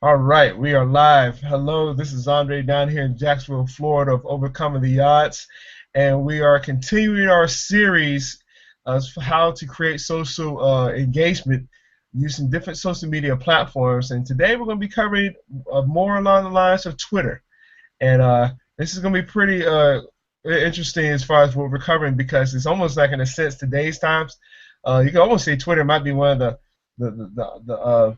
All right, we are live. Hello, this is Andre down here in Jacksonville, Florida, of Overcoming the Odds, and we are continuing our series of how to create social engagement using different social media platforms. And today we're going to be covering more along the lines of Twitter. And this is going to be pretty interesting as far as what we're covering because it's almost like, in a sense, today's times. You can almost say Twitter might be one of the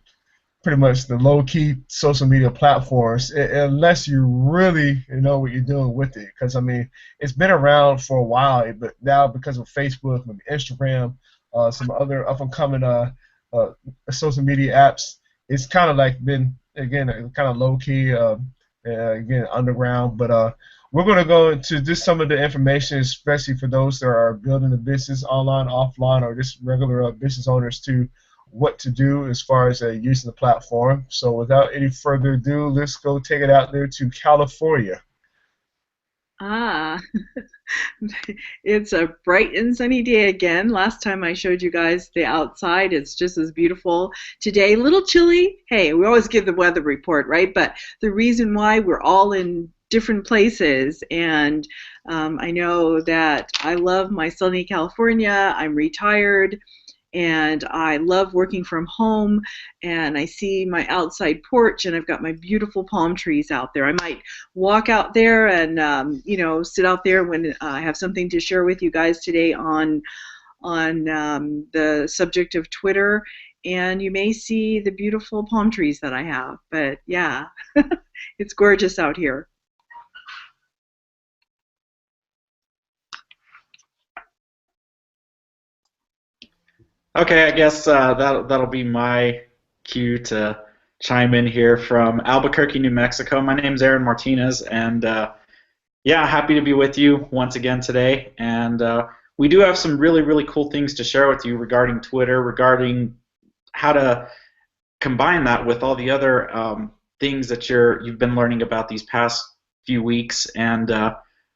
pretty much the low-key social media platforms, unless you really know what you're doing with it. Because I mean, it's been around for a while, but now because of Facebook, maybe Instagram, some other up-and-coming social media apps, it's kind of like been again kind of low-key, again underground. But we're going to go into just some of the information, especially for those that are building a business online, offline, or just regular business owners too, what to do as far as using the platform. So without any further ado, let's go take it out there to California. Ah, it's a bright and sunny day again. Last time I showed you guys the outside, it's just as beautiful. Today, a little chilly. Hey, we always give the weather report, right? But the reason why we're all in different places, and I know that I love my sunny California. I'm retired and I love working from home, and I see my outside porch and I've got my beautiful palm trees out there. I might walk out there and sit out there when I have something to share with you guys today on the subject of Twitter, and you may see the beautiful palm trees that I have. But yeah, it's gorgeous out here. Okay, I guess that'll be my cue to chime in here from Albuquerque, New Mexico. My name's Aaron Martinez, and yeah, happy to be with you once again today. And we do have some really cool things to share with you regarding Twitter, regarding how to combine that with all the other things that you've been learning about these past few weeks. And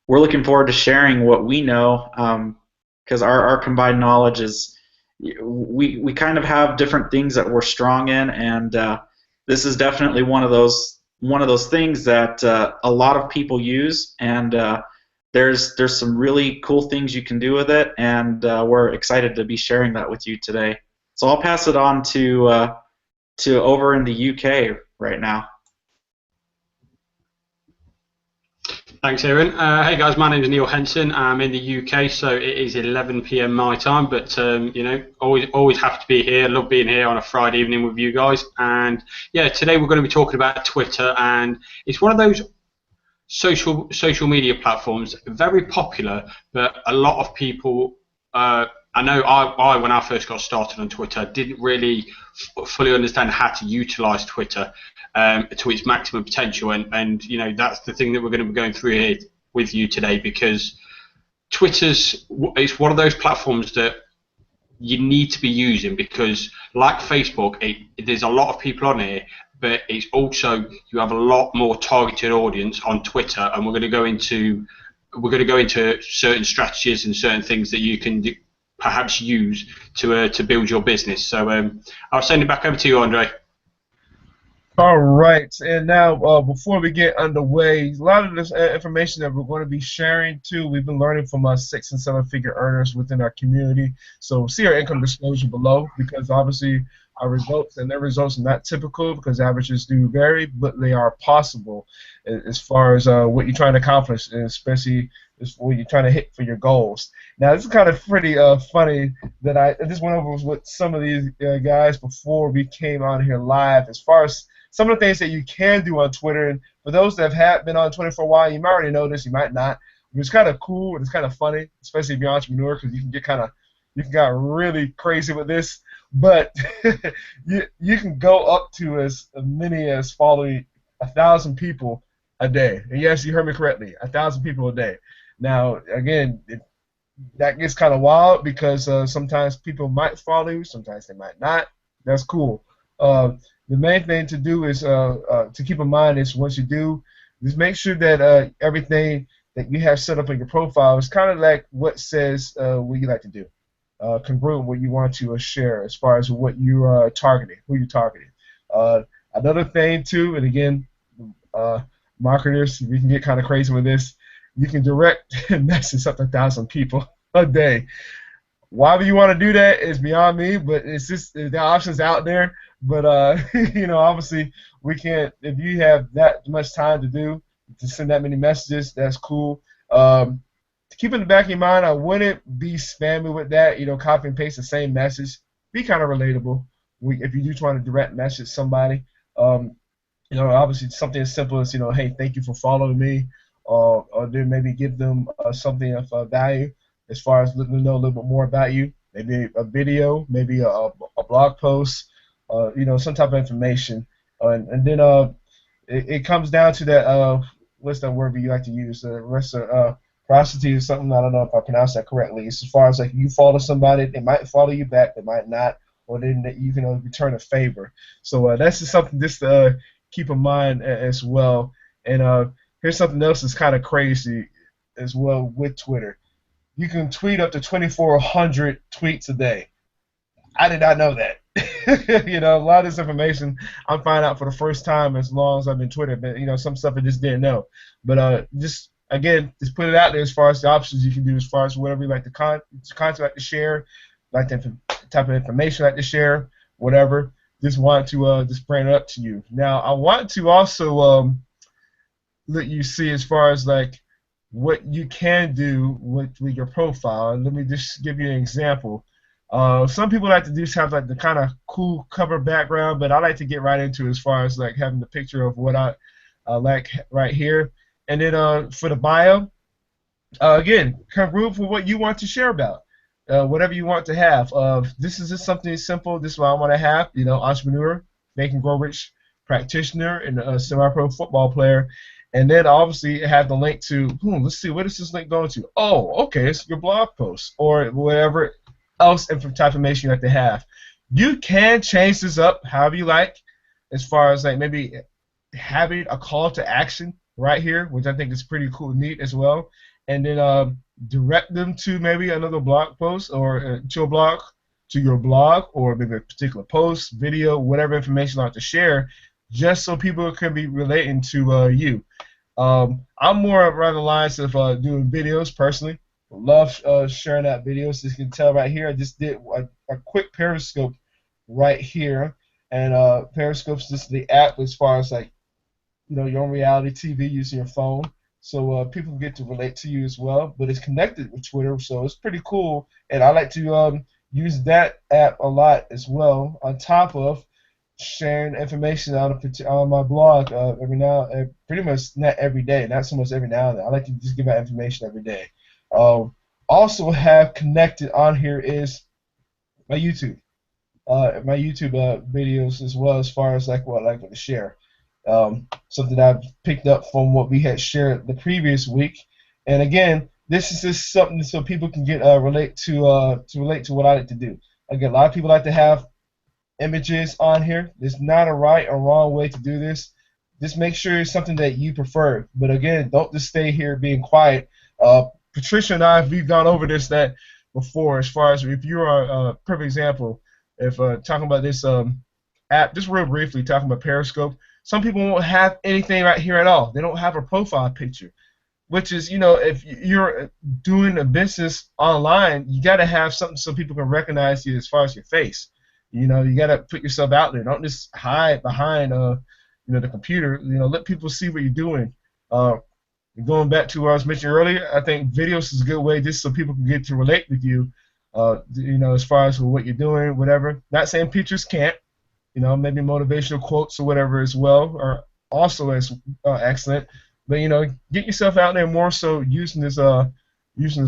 we're looking forward to sharing what we know, because our combined knowledge is we kind of have different things that we're strong in, and this is definitely one of those things that a lot of people use, and there's some really cool things you can do with it, and we're excited to be sharing that with you today. So I'll pass it on to over in the UK right now. Thanks, Aaron. Hey guys, my name is Neil Henson. I'm in the UK, so it is 11 p.m. my time. But always have to be here. Love being here on a Friday evening with you guys. And yeah, today we're going to be talking about Twitter, and it's one of those social media platforms, very popular, but a lot of people. I know I when I first got started on Twitter, didn't really fully understand how to utilize Twitter to its maximum potential, and that's the thing that we're going to be going through here with you today, because it's one of those platforms that you need to be using, because like Facebook, there's a lot of people on here, but it's also, you have a lot more targeted audience on Twitter, and we're going to go into certain strategies and certain things that you can perhaps use to build your business. So I'll send it back over to you, Andre. All right, and now before we get underway, a lot of this information that we're going to be sharing too, we've been learning from us 6- and 7-figure earners within our community. So see our income disclosure below, because obviously our results and their results are not typical, because averages do vary, but they are possible as far as what you're trying to accomplish, and especially as what you're trying to hit for your goals. Now, this is kind of pretty funny that I just went over with some of these guys before we came on here live, as far as some of the things that you can do on Twitter. And for those that have been on Twitter for a while, you might already know this, you might not. It's kind of cool and it's kind of funny, especially if you're an entrepreneur, because you can get really crazy with this. But you can go up to as many as following 1,000 people a day. And yes, you heard me correctly, 1,000 people a day. Now, again, that gets kind of wild, because sometimes people might follow you, sometimes they might not. That's cool. The main thing to do is to keep in mind is, once you do, just make sure that everything that you have set up in your profile is kind of like what says what you like to do, congruent with what you want to share as far as what you are targeting, who you're targeting. Another thing too, and again, marketers, we can get kind of crazy with this. You can direct message up to 1,000 people a day. Why would you want to do that is beyond me, but it's just the options out there. But obviously we can't. If you have that much time to do to send that many messages, that's cool. Keep in the back of your mind, I wouldn't be spammy with that. Copy and paste the same message. Be kind of relatable. If you do try to direct message somebody, obviously something as simple as hey, thank you for following me, or then maybe give them something of value as far as letting them know a little bit more about you. Maybe a video, maybe a blog post, some type of information, and then it comes down to that. What's that word you like to use? Reciprocity or something. I don't know if I pronounced that correctly. It's as far as like you follow somebody, they might follow you back, they might not, or then you can return a favor. So that's just something just to keep in mind as well. And here's something else that's kind of crazy as well with Twitter. You can tweet up to 2,400 tweets a day. I did not know that. A lot of this information I'm finding out for the first time as long as I've been Twitter. But some stuff I just didn't know. But just put it out there as far as the options you can do, as far as whatever you like the content you like to share, like the type of information you like to share, whatever. Just want to just bring it up to you. Now I want to also let you see as far as like what you can do with your profile. And let me just give you an example. Some people like to just have like the kind of cool cover background, but I like to get right into it as far as like having the picture of what I like right here. And then for the bio, again, congruent for what you want to share about, whatever you want to have. This is just something simple. This is what I want to have. Entrepreneur, make and grow rich, practitioner, and a semi-pro football player. And then obviously have the link to, let's see, what is this link going to? Oh, okay, it's your blog post or whatever else type of information you like to have. You can change this up however you like, as far as like maybe having a call to action right here, which I think is pretty cool, neat as well. And then direct them to maybe another blog post or to your blog, or maybe a particular post, video, whatever information you like to share, just so people can be relating to you. I'm more around the lines of doing videos personally. Love sharing out videos. As you can tell right here, I just did a quick Periscope right here. And Periscope's just the app as far as like, your own reality TV using your phone. So people get to relate to you as well. But it's connected with Twitter, so it's pretty cool. And I like to use that app a lot as well, on top of sharing information on my blog pretty much not every day, not so much every now and then. I like to just give out information every day. Also have connected on here is my YouTube. Videos as well, as far as like what I like to share. Something I've picked up from what we had shared the previous week. And again, this is just something so people can get relate to what I like to do. Again, a lot of people like to have images on here. There's not a right or wrong way to do this. Just make sure it's something that you prefer. But again, don't just stay here being quiet. Patricia and I, we've gone over this before, as far as if you're a perfect example, if talking about this app, just real briefly, talking about Periscope, some people won't have anything right here at all. They don't have a profile picture, which is, if you're doing a business online, you got to have something so people can recognize you as far as your face. You got to put yourself out there. Don't just hide behind, the computer. Let people see what you're doing. Going back to what I was mentioning earlier, I think videos is a good way just so people can get to relate with you, as far as what you're doing, whatever. Not saying pictures can't, maybe motivational quotes or whatever as well are also as excellent. But, get yourself out there more so using this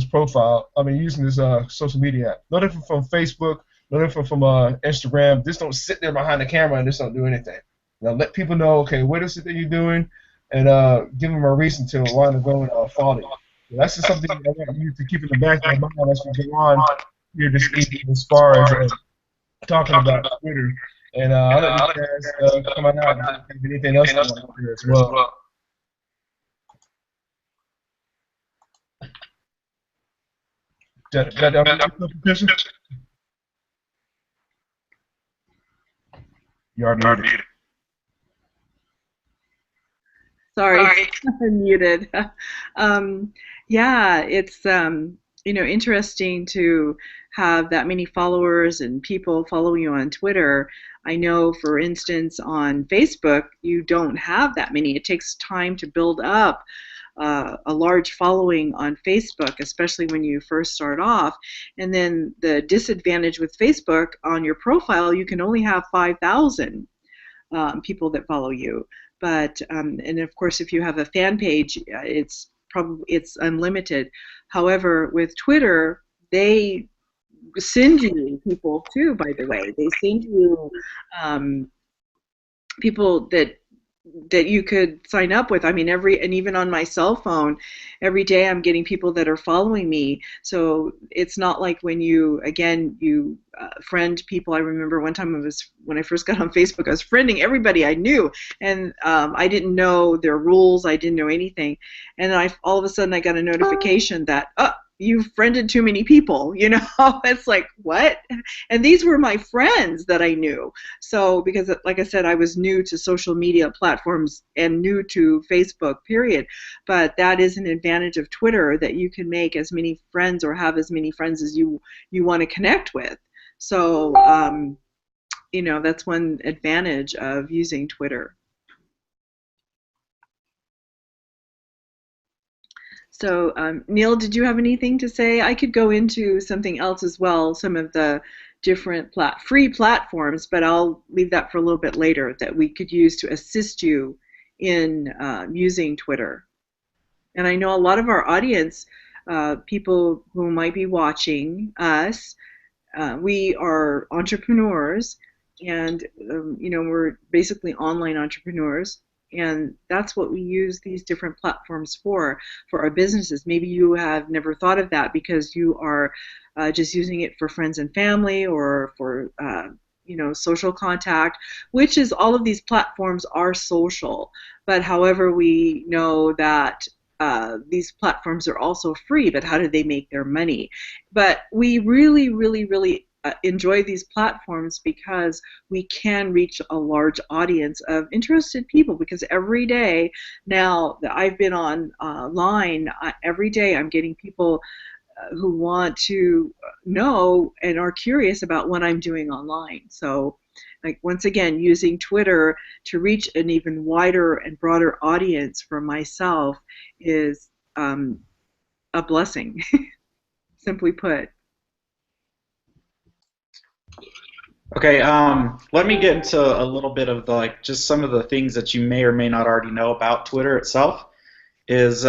profile. Using this social media app. No different from Facebook, no different from Instagram. Just don't sit there behind the camera and just don't do anything. Let people know, okay, what is it that you're doing? And give them a reason to want to go and follow you. So that's just something I want you to keep in the back of your mind as we go on here this evening, as far as talking about Twitter. And I'll let you guys come on out and have anything else going on here as well. You are muted. Sorry, I'm muted. Yeah, it's interesting to have that many followers and people following you on Twitter. I know, for instance, on Facebook, you don't have that many. It takes time to build up a large following on Facebook, especially when you first start off. And then the disadvantage with Facebook, on your profile, you can only have 5,000 people that follow you. But and of course, if you have a fan page, it's unlimited. However, with Twitter, they send you people too. By the way, they send you people that you could sign up with. I mean, and even on my cell phone, every day I'm getting people that are following me. So it's not like when you friend people. I remember one time when I first got on Facebook, I was friending everybody I knew, and I didn't know their rules. I didn't know anything, and all of a sudden I got a notification that you've friended too many people, It's like, what? And these were my friends that I knew. So, because like I said, I was new to social media platforms and new to Facebook, period. But that is an advantage of Twitter, that you can make as many friends or have as many friends as you want to connect with. So, that's one advantage of using Twitter. So, Neil, did you have anything to say? I could go into something else as well, some of the different free platforms, but I'll leave that for a little bit later, that we could use to assist you in using Twitter. And I know a lot of our audience, people who might be watching us, we are entrepreneurs, and we're basically online entrepreneurs. And that's what we use these different platforms for our businesses. Maybe you have never thought of that because you are just using it for friends and family, or for social contact, which is, all of these platforms are social. But however, we know that these platforms are also free, but how do they make their money? But we really, really, really enjoy these platforms because we can reach a large audience of interested people. Because every day now that I've been online, every day I'm getting people who want to know and are curious about what I'm doing online. So, like, once again, using Twitter to reach an even wider and broader audience for myself is a blessing, simply put. Okay, let me get into a little bit of just some of the things that you may or may not already know about Twitter itself. Is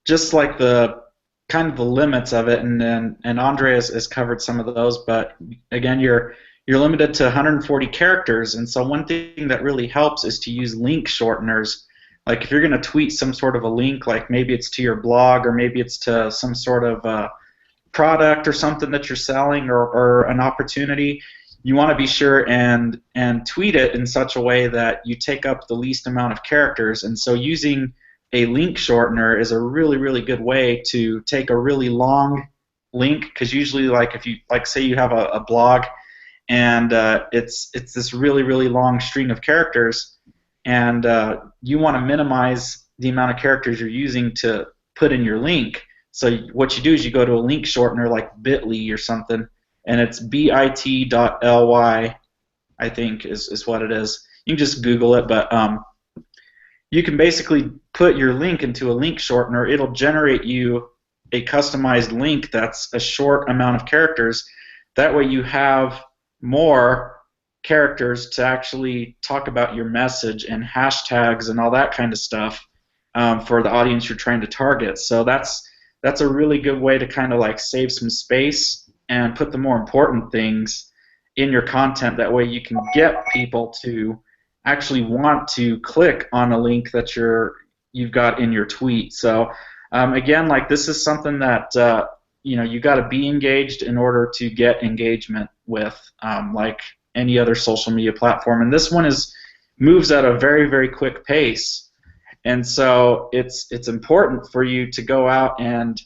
just like the kind of the limits of it, and Andre has covered some of those. But again, you're limited to 140 characters, and so one thing that really helps is to use link shorteners. Like, if you're going to tweet some sort of a link, like maybe it's to your blog, or maybe it's to some sort of product or something that you're selling, or an opportunity, you want to be sure and tweet it in such a way that you take up the least amount of characters. And so using a link shortener is a really, really good way to take a really long link, because usually, if you say you have a blog, and it's this really, really long string of characters, and you want to minimize the amount of characters you're using to put in your link. So what you do is you go to a link shortener like Bitly or something, and it's bit.ly, I think is what it is. You can just Google it, but you can basically put your link into a link shortener. It'll generate you a customized link that's a short amount of characters. That way you have more characters to actually talk about your message, and hashtags and all that kind of stuff for the audience you're trying to target. So that's a really good way to kind of save some space and put the more important things in your content. That way you can get people to actually want to click on a link that you've got in your tweet. So again, this is something that you got to be engaged in order to get engagement with, like any other social media platform. And this one moves at a very, very quick pace. And so it's important for you to go out and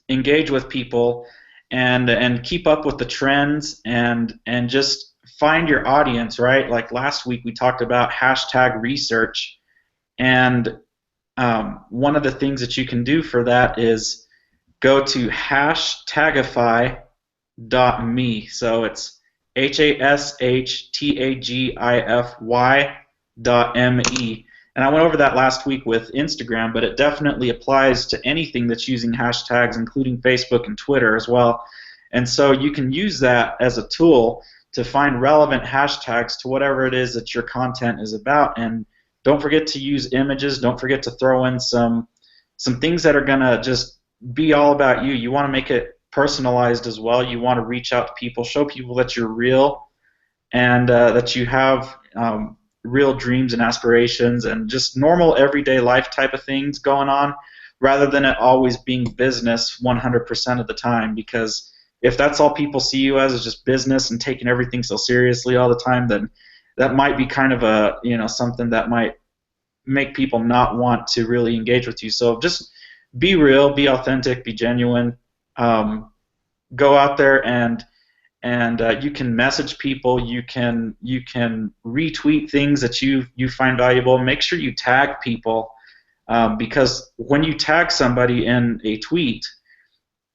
engage with people and keep up with the trends, and just find your audience, right? Like last week we talked about hashtag research, And one of the things that you can do for that is go to hashtagify.me. So it's hashtagify.me. And I went over that last week with Instagram, but it definitely applies to anything that's using hashtags, including Facebook and Twitter as well. And so you can use that as a tool to find relevant hashtags to whatever it is that your content is about. And don't forget to use images. Don't forget to throw in some things that are going to just be all about you. You want to make it personalized as well. You want to reach out to people, show people that you're real, and that you have real dreams and aspirations and just normal everyday life type of things going on, rather than it always being business 100% of the time. Because if that's all people see you as is just business and taking everything so seriously all the time, then that might be kind of a, something that might make people not want to really engage with you. So just be real, be authentic, be genuine. Go out there and you can message people. You can retweet things that you find valuable. Make sure you tag people, because when you tag somebody in a tweet,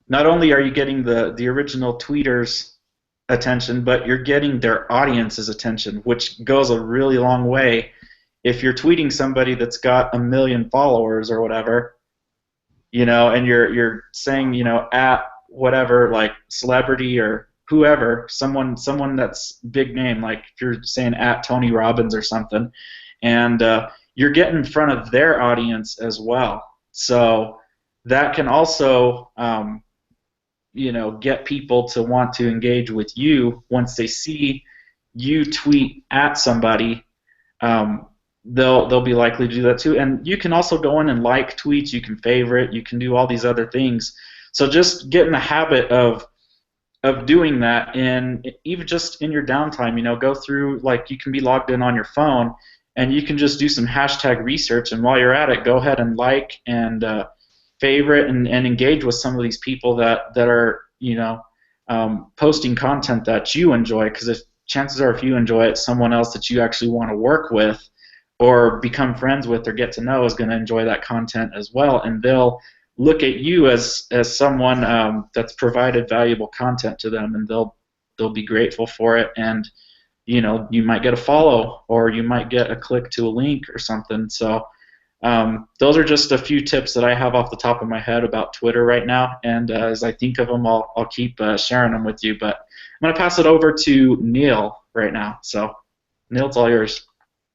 not only are you getting the original tweeter's attention, but you're getting their audience's attention, which goes a really long way. If you're tweeting somebody that's got 1 million followers or whatever, and you're saying, at whatever, like celebrity or whoever, someone that's big name, like if you're saying at Tony Robbins or something, and you're getting in front of their audience as well. So that can also get people to want to engage with you once they see you tweet at somebody. They'll be likely to do that too. And you can also go in and like tweets. You can favorite. You can do all these other things. So just get in the habit of doing that, and even just in your downtime, go through, like, you can be logged in on your phone, and you can just do some hashtag research. And while you're at it, go ahead and like and favorite and engage with some of these people that are posting content that you enjoy, because chances are if you enjoy it, someone else that you actually want to work with or become friends with or get to know is going to enjoy that content as well, and they'll look at you as someone that's provided valuable content to them, and they'll be grateful for it, and you might get a follow, or you might get a click to a link or something. So those are just a few tips that I have off the top of my head about Twitter right now, and as I think of them, I'll keep sharing them with you. But I'm going to pass it over to Neil right now. So Neil, it's all yours.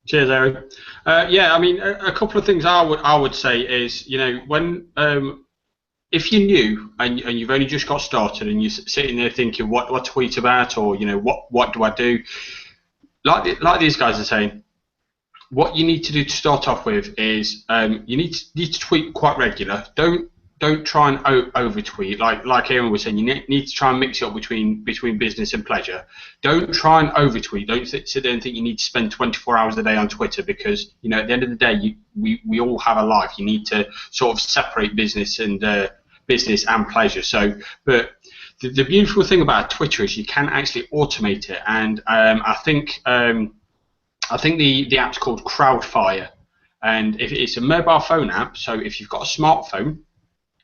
Cheers, Aaron. Yeah, I mean, a couple of things I would say is, when if you're new and you've only just got started and you're sitting there thinking, what tweet about, or what do I do? Like these guys are saying, what you need to do to start off with is you need to tweet quite regular. Don't try and over-tweet. Like Aaron was saying, you need to try and mix it up between business and pleasure. Don't try and over-tweet. Don't sit there and think you need to spend 24 hours a day on Twitter, because at the end of the day, we all have a life. You need to sort of separate business and pleasure. So, but the beautiful thing about Twitter is you can actually automate it, and I think the app's called Crowdfire, and if it's a mobile phone app, so if you've got a smartphone,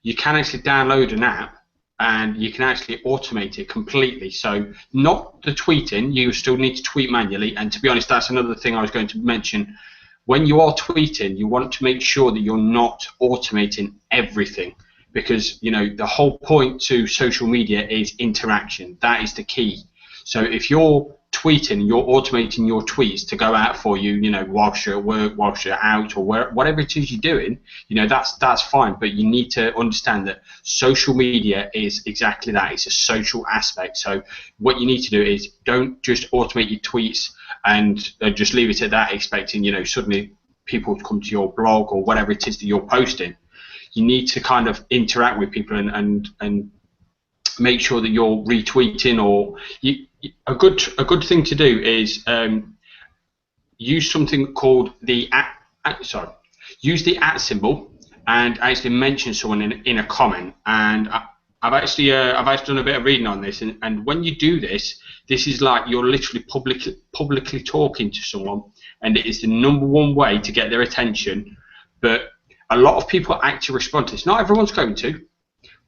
you can actually download an app and you can actually automate it completely. So not the tweeting, you still need to tweet manually, and to be honest, that's another thing I was going to mention. When you are tweeting, you want to make sure that you're not automating everything, because the whole point to social media is interaction. That is the key. So if you're tweeting, you're automating your tweets to go out for you, whilst you're at work, whilst you're out, or whatever it is you're doing, that's fine. But you need to understand that social media is exactly that. It's a social aspect. So what you need to do is don't just automate your tweets and just leave it at that, expecting suddenly people to come to your blog or whatever it is that you're posting. You need to kind of interact with people and make sure that you're retweeting, or a good thing to do is use something called use the @ symbol and actually mention someone in a comment. And I've actually done a bit of reading on this, and when you do this, this is like you're literally publicly talking to someone, and it is the #1 way to get their attention. But a lot of people actually respond to this. Not everyone's going to,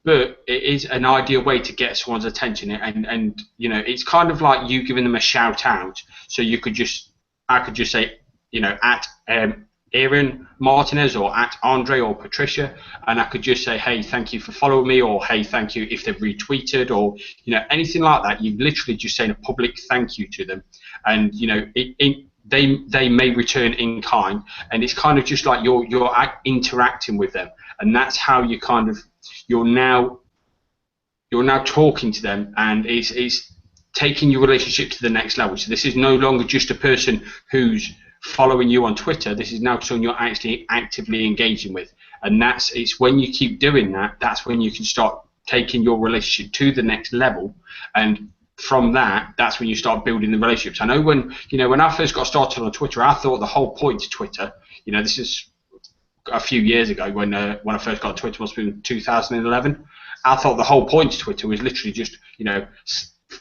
but it is an ideal way to get someone's attention. And you know, it's kind of like you giving them a shout out. So I could just say, you know, at Aaron Martinez or at Andre or Patricia, and I could just say, hey, thank you for following me, or hey, thank you if they've retweeted, or you know, anything like that. You're literally just saying a public thank you to them, and you know, they may return in kind, and it's kind of just like you're interacting with them, and that's how you kind of you're now talking to them, and it's taking your relationship to the next level. So this is no longer just a person who's following you on Twitter. This is now someone you're actually actively engaging with, and it's when you keep doing that, that's when you can start taking your relationship to the next level, and from that's when you start building the relationships. I know when I first got started on Twitter, I thought the whole point of Twitter, you know, this is a few years ago when I first got on Twitter, must have been 2011. I thought the whole point of Twitter was literally just, you know,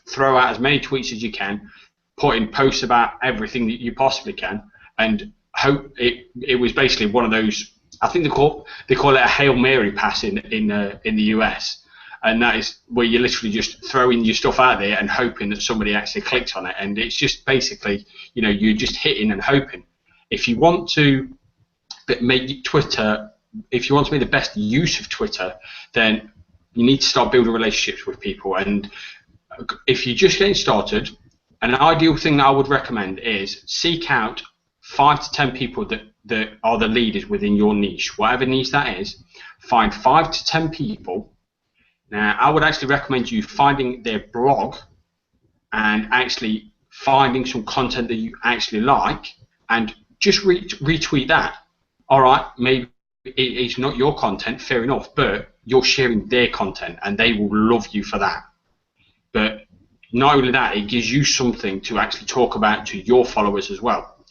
throw out as many tweets as you can, put in posts about everything that you possibly can, and hope it was basically one of those. I think they call it a Hail Mary pass in the US, and that is where you're literally just throwing your stuff out there and hoping that somebody actually clicks on it. And it's just basically, you know, you're just hitting and hoping. If you want to make Twitter, if you want to make the best use of Twitter, then you need to start building relationships with people. And if you're just getting started, an ideal thing that I would recommend is seek out 5 to 10 people that are the leaders within your niche, whatever niche that is. Find 5 to 10 people. Now, I would actually recommend you finding their blog and actually finding some content that you actually like, and just retweet that. All right, maybe it's not your content, fair enough, but you're sharing their content, and they will love you for that. But not only that, it gives you something to actually talk about to your followers as well.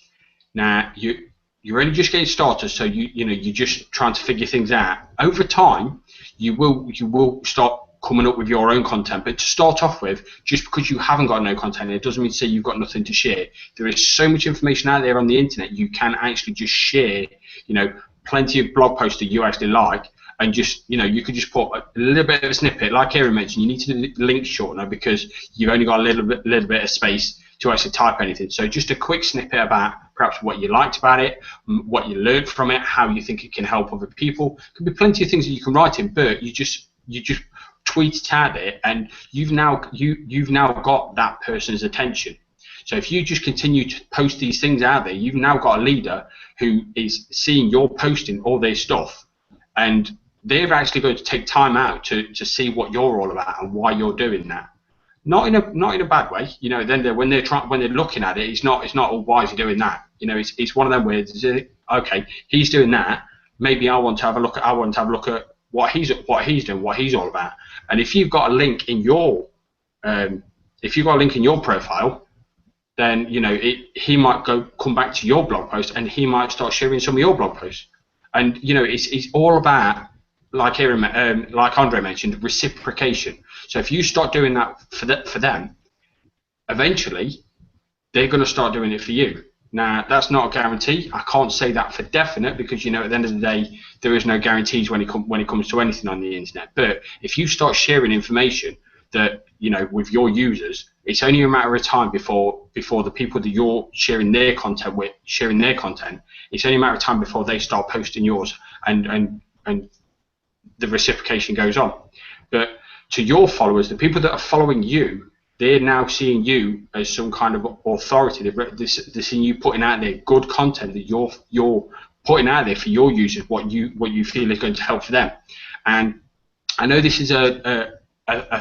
Now, you're only just getting started, so you're just trying to figure things out. Over time, you will start coming up with your own content. But to start off with, just because you haven't got no content, it doesn't mean to say you've got nothing to share. There is so much information out there on the internet. You can actually just share, you know, plenty of blog posts that you actually like, and just, you know, you could just put a little bit of a snippet. Like Aaron mentioned, you need to link shortener because you've only got a little bit of space to actually type anything. So just a quick snippet about perhaps what you liked about it, what you learned from it, how you think it can help other people. Could be plenty of things that you can write in, but you just tweet it out there, and you've now got that person's attention. So if you just continue to post these things out there, you've now got a leader who is seeing you're posting all their stuff, and they're actually going to take time out to see what you're all about and why you're doing that. Not in a bad way, you know. Then when they're looking at it, it's not oh, why is he doing that? You know, it's one of them where okay, he's doing that. Maybe I want to have a look at what he's doing, what he's all about. And if you've got a link in your profile, then you know he might come back to your blog post, and he might start sharing some of your blog posts. And you know, it's all about, like Andre mentioned, reciprocation. So if you start doing that for them, eventually they're going to start doing it for you. Now, that's not a guarantee. I can't say that for definite because, you know, at the end of the day, there is no guarantees when it comes to anything on the internet. But if you start sharing information that, you know, with your users, it's only a matter of time before the people that you're sharing their content with, it's only a matter of time before they start posting yours, and the reciprocation goes on. But to your followers, the people that are following you, they're now seeing you as some kind of authority. They're seeing you putting out there good content that you're putting out there for your users, what you feel is going to help for them. And I know this is a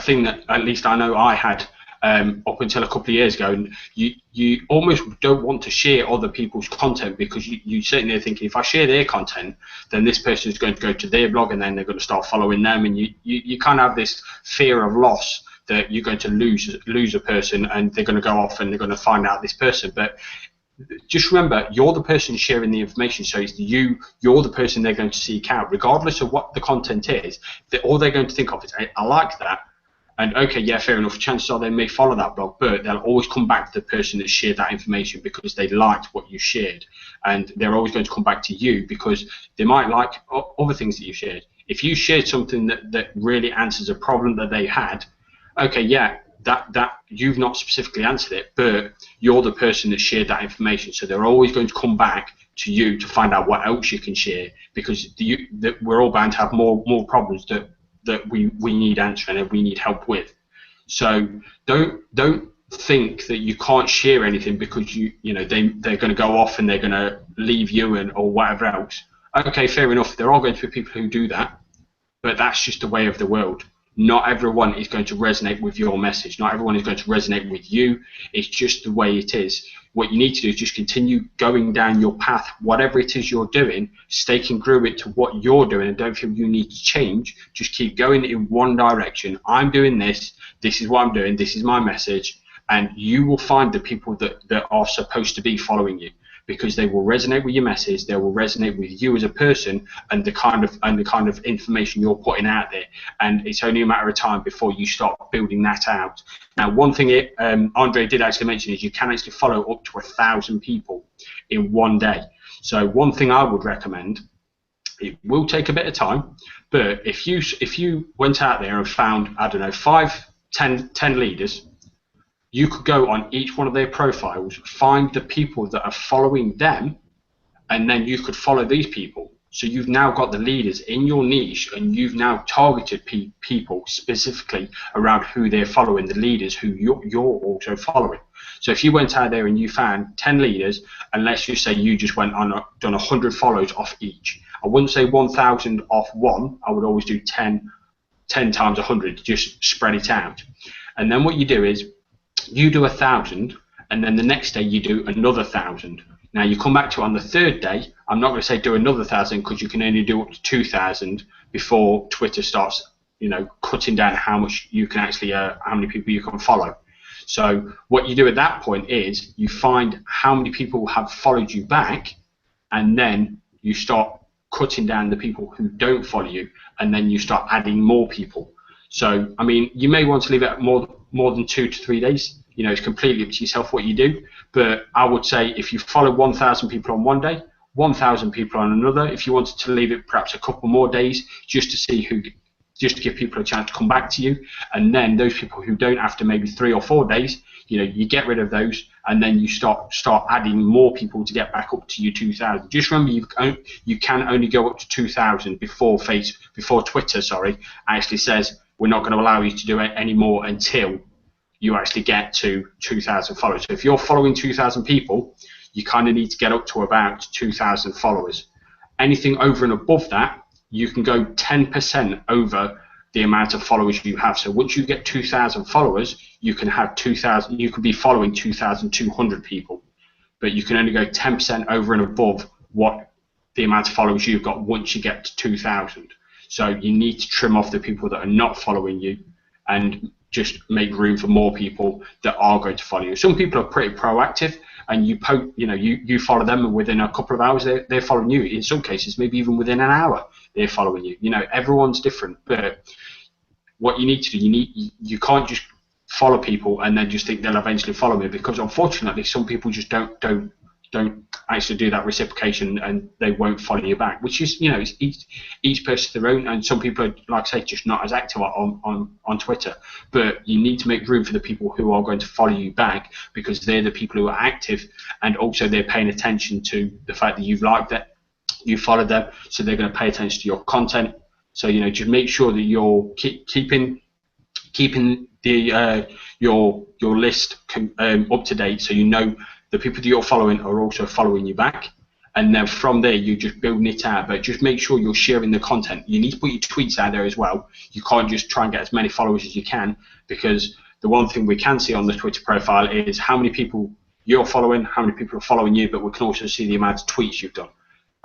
thing that at least I know I had up until a couple of years ago. And you almost don't want to share other people's content because you're sitting there thinking, if I share their content, then this person is going to go to their blog and then they're going to start following them, and you kind of have this fear of loss that you're going to lose a person and they're going to go off and they're going to find out this person. But just remember, you're the person sharing the information, so it's you're the person they're going to seek out, regardless of what the content is. All they're going to think of is, I like that, And okay, yeah, fair enough. Chances are they may follow that blog, but they'll always come back to the person that shared that information because they liked what you shared, and they're always going to come back to you because they might like other things that you shared. If you shared something that really answers a problem that they had, okay, yeah, that you've not specifically answered it, but you're the person that shared that information, so they're always going to come back to you to find out what else you can share because we're all bound to have more problems that we need answering and we need help with. So don't think that you can't share anything because they're going to go off and they're going to leave you or whatever else. Okay, fair enough. There are going to be people who do that, but that's just the way of the world. Not everyone is going to resonate with your message. Not everyone is going to resonate with you. It's just the way it is. What you need to do is just continue going down your path, whatever it is you're doing, stay congruent to what you're doing and don't feel you need to change. Just keep going in one direction. I'm doing this. This is what I'm doing. This is my message. And you will find the people that are supposed to be following you because they will resonate with your message. They will resonate with you as a person and the kind of information you're putting out there. And it's only a matter of time before you start building that out. Now, one thing Andre did actually mention is you can actually follow up to 1,000 people in one day. So one thing I would recommend, it will take a bit of time, but if you went out there and found, I don't know, 5, 10 leaders, you could go on each one of their profiles, find the people that are following them, and then you could follow these people. So you've now got the leaders in your niche, and you've now targeted people specifically around who they're following, the leaders who you're also following. So if you went out there and you found 10 leaders, and let's just say you just went on done 100 follows off each. I wouldn't say 1,000 off one. I would always do 10 times 100, just spread it out. And then what you do is you do 1,000, and then the next day you do another 1,000. Now you come back to on the third day. I'm not going to say do another 1,000 because you can only do up to 2,000 before Twitter starts, cutting down how much you can actually, how many people you can follow. So what you do at that point is you find how many people have followed you back, and then you start cutting down the people who don't follow you, and then you start adding more people. So, I mean, you may want to leave it more than 2 to 3 days. It's completely up to yourself what you do. But I would say if you follow 1,000 people on one day, 1,000 people on another, if you wanted to leave it perhaps a couple more days just to give people a chance to come back to you, and then those people who don't, after maybe 3 or 4 days, you get rid of those, and then you start adding more people to get back up to your 2,000. Just remember, you can only go up to 2,000 before Twitter, actually says we're not going to allow you to do it anymore until you actually get to 2,000 followers. So if you're following 2,000 people, you kind of need to get up to about 2,000 followers. Anything over and above that, you can go 10% over the amount of followers you have. So once you get 2,000 followers, you can have 2,000. You can be following 2,200 people, but you can only go 10% over and above what the amount of followers you've got once you get to 2,000. So you need to trim off the people that are not following you, and just make room for more people that are going to follow you. Some people are pretty proactive, and you follow them, and within a couple of hours they're following you. In some cases, maybe even within an hour they're following you. Everyone's different, but what you need to do, you can't just follow people and then just think they'll eventually follow me, because unfortunately some people just don't actually do that reciprocation, and they won't follow you back, which is, it's each person their own, and some people are, like I say, just not as active on Twitter. But you need to make room for the people who are going to follow you back, because they're the people who are active, and also they're paying attention to the fact that you've liked that, you followed them, so they're going to pay attention to your content. So just make sure that you're keeping the your list up to date, so the people that you're following are also following you back, and then from there you're just building it out. But just make sure you're sharing the content. You need to put your tweets out there as well. You can't just try and get as many followers as you can, because the one thing we can see on the Twitter profile is how many people you're following, how many people are following you, but we can also see the amount of tweets you've done.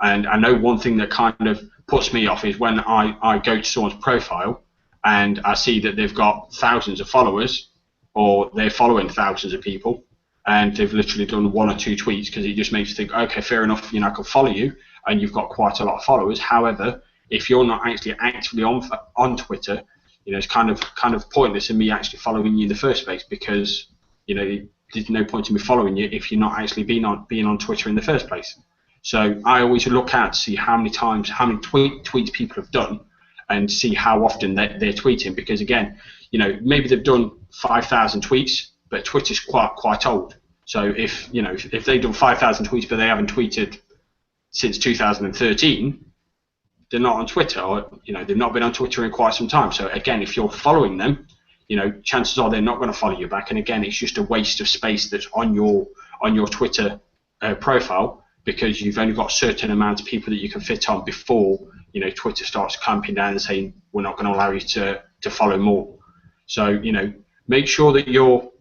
And I know one thing that kind of puts me off is when I go to someone's profile and I see that they've got thousands of followers, or they're following thousands of people, and they've literally done 1 or 2 tweets, because it just makes you think, okay, fair enough, I can follow you, and you've got quite a lot of followers. However, if you're not actually actively on Twitter, it's kind of pointless in me actually following you in the first place, because there's no point in me following you if you're not actually being on Twitter in the first place. So I always look out to see how many tweets people have done, and see how often they're tweeting, because again, maybe they've done 5,000 tweets, but Twitter's quite old. So if they've done 5,000 tweets but they haven't tweeted since 2013, they're not on Twitter, or they've not been on Twitter in quite some time. So again, if you're following them, chances are they're not going to follow you back, and again, it's just a waste of space that's on your Twitter profile, because you've only got a certain amount of people that you can fit on before Twitter starts clamping down and saying we're not going to allow you to follow more. So make sure that you're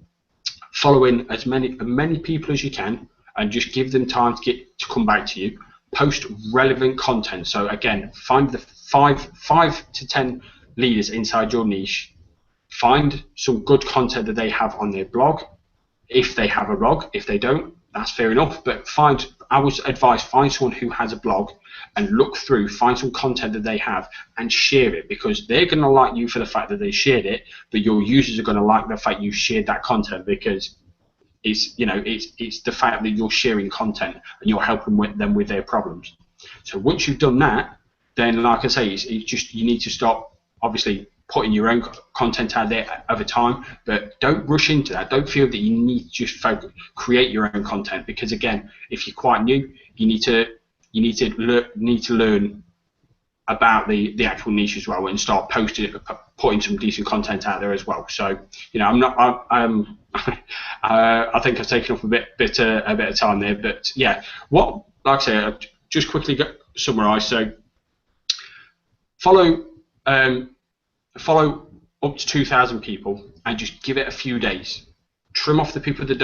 following as many people as you can, and just give them time to come back to you. Post relevant content. So again, find the five to 10 leaders inside your niche. Find some good content that they have on their blog, if they have a blog. If they don't, that's fair enough. But I would advise, find someone who has a blog and look through, find some content that they have and share it, because they're going to like you for the fact that they shared it, but your users are going to like the fact you shared that content, because it's the fact that you're sharing content and you're helping them with their problems. So once you've done that, then like I say, it's just, you need to stop obviously putting your own content out there over time, but don't rush into that. Don't feel that you need to just create your own content, because again, if you're quite new, you need to learn about the actual niche as well, and start putting some decent content out there as well. So I think I've taken up a bit of time there, but yeah, like I say, I'll just quickly summarise. So follow up to 2,000 people and just give it a few days. Trim off the people that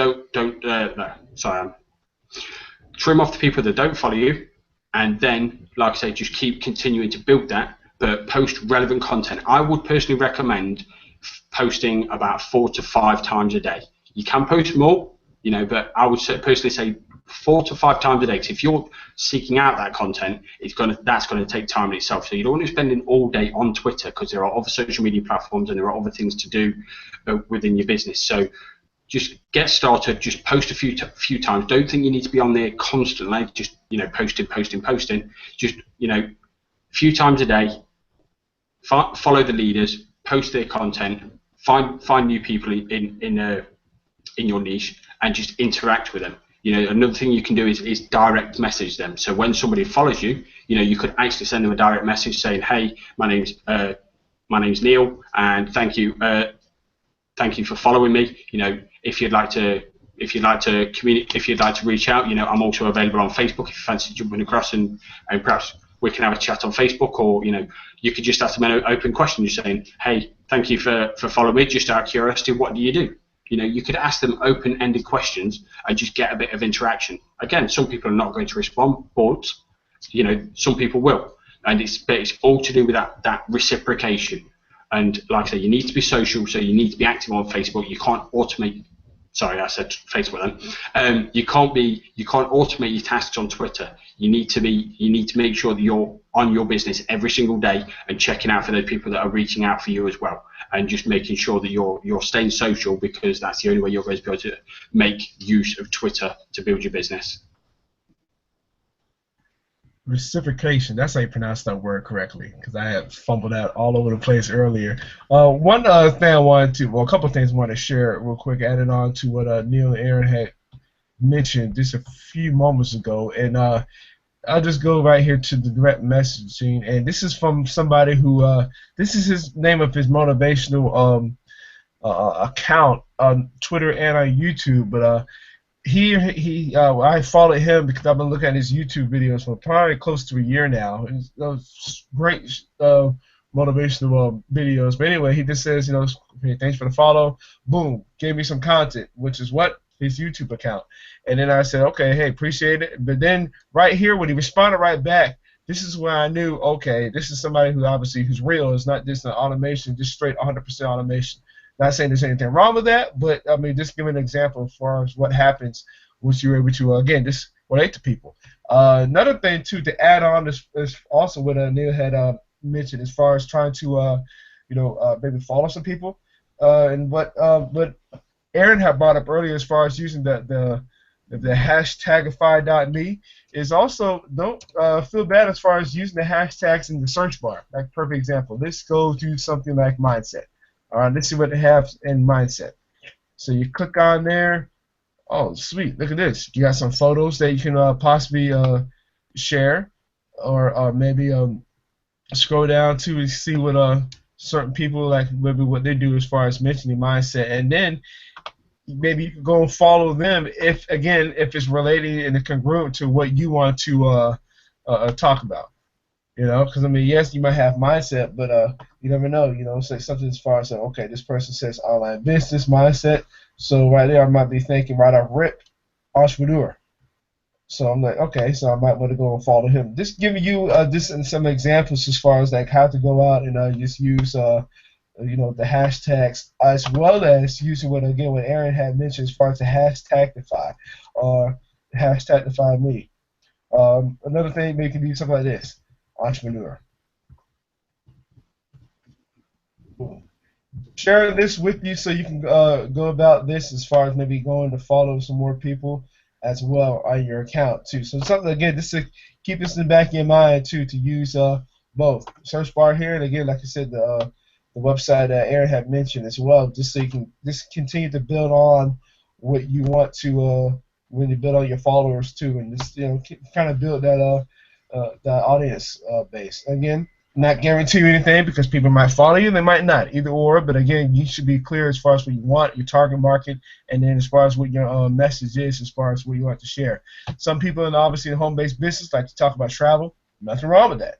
trim off the people that don't follow you, and then, like I say, just keep continuing to build that, but post relevant content. I would personally recommend posting about 4 to 5 times a day. You can post more, but I would personally say 4 to 5 times a day. Because if you're seeking out that content, that's going to take time in itself. So you don't want to be spending all day on Twitter, because there are other social media platforms and there are other things to do within your business. So just get started. Just post a few times. Don't think you need to be on there constantly. Just posting. Just a few times a day. Follow the leaders. Post their content. Find new people in your niche, and just interact with them. Another thing you can do is direct message them. So when somebody follows you, you could actually send them a direct message saying, "Hey, my name's Neil, and thank you for following me. If you'd like to communicate, if you'd like to reach out, I'm also available on Facebook if you fancy jumping across, and perhaps we can have a chat on Facebook, or you could just ask them an open question, just saying, "Hey, thank you for following me. Just out of curiosity, what do you do?" You could ask them open-ended questions and just get a bit of interaction. Again, some people are not going to respond, but some people will, and it's all to do with that reciprocation. And like I say, you need to be social, so you need to be active on Facebook. You can't automate. Sorry, I said Facebook then. You can't automate your tasks on Twitter. You need to make sure that you're on your business every single day and checking out for those people that are reaching out for you as well, and just making sure that you're staying social, because that's the only way you're going to be able to make use of Twitter to build your business. Reciprocation, that's how you pronounce that word correctly, because I had fumbled out all over the place earlier. One thing I wanted to, a couple of things I wanted to share real quick, adding on to what Neil and Aaron had mentioned just a few moments ago, and I'll just go right here to the direct messaging, and this is from somebody who, this is his name of his motivational account on Twitter and on YouTube, but I followed him because I've been looking at his YouTube videos for probably close to a year now. It's those great motivational videos. But anyway, he just says, "Hey, thanks for the follow." Boom, gave me some content, which is what? His YouTube account. And then I said, "Okay, hey, appreciate it." But then right here, when he responded right back, this is where I knew, okay, this is somebody who's real. It's not just an automation, just straight 100% automation. Not saying there's anything wrong with that, but I mean, just giving an example as far as what happens once you're able to, again, just relate to people. Another thing, too, to add on is also what Neil had mentioned as far as trying to maybe follow some people. And what Aaron had brought up earlier as far as using the hashtagify.me is also don't feel bad as far as using the hashtags in the search bar. Like perfect example. Let's go do something like mindset. All right, let's see what they have in mindset. So you click on there. Oh, sweet! Look at this. You got some photos that you can possibly share, or maybe scroll down to see what certain people like maybe what they do as far as mentioning mindset, and then maybe you can go and follow them if it's relating and congruent to what you want to talk about. Because I mean, yes, you might have mindset, but you never know. Say something as far as okay, this person says online business mindset, so right there I might be thinking right off rip, entrepreneur. So I'm like, okay, so I might want to go and follow him. Just giving you just some examples as far as like how to go out and just use the hashtags as well as using what Aaron had mentioned as far as the hashtagify or hashtagify me. Another thing, maybe you can do something like this. Entrepreneur. Share this with you so you can go about this as far as maybe going to follow some more people as well on your account too. So something again, just to keep this in the back of your mind too, to use both search bar here and again, like I said, the website Aaron had mentioned as well, just so you can just continue to build on what you want to when you build on your followers too, and just kind of build that audience base. Again, not guarantee you anything because people might follow you, they might not, either or. But again, you should be clear as far as what you want, your target market, and then as far as what your message is, as far as what you want to share. Some people, obviously in home-based business, like to talk about travel. Nothing wrong with that.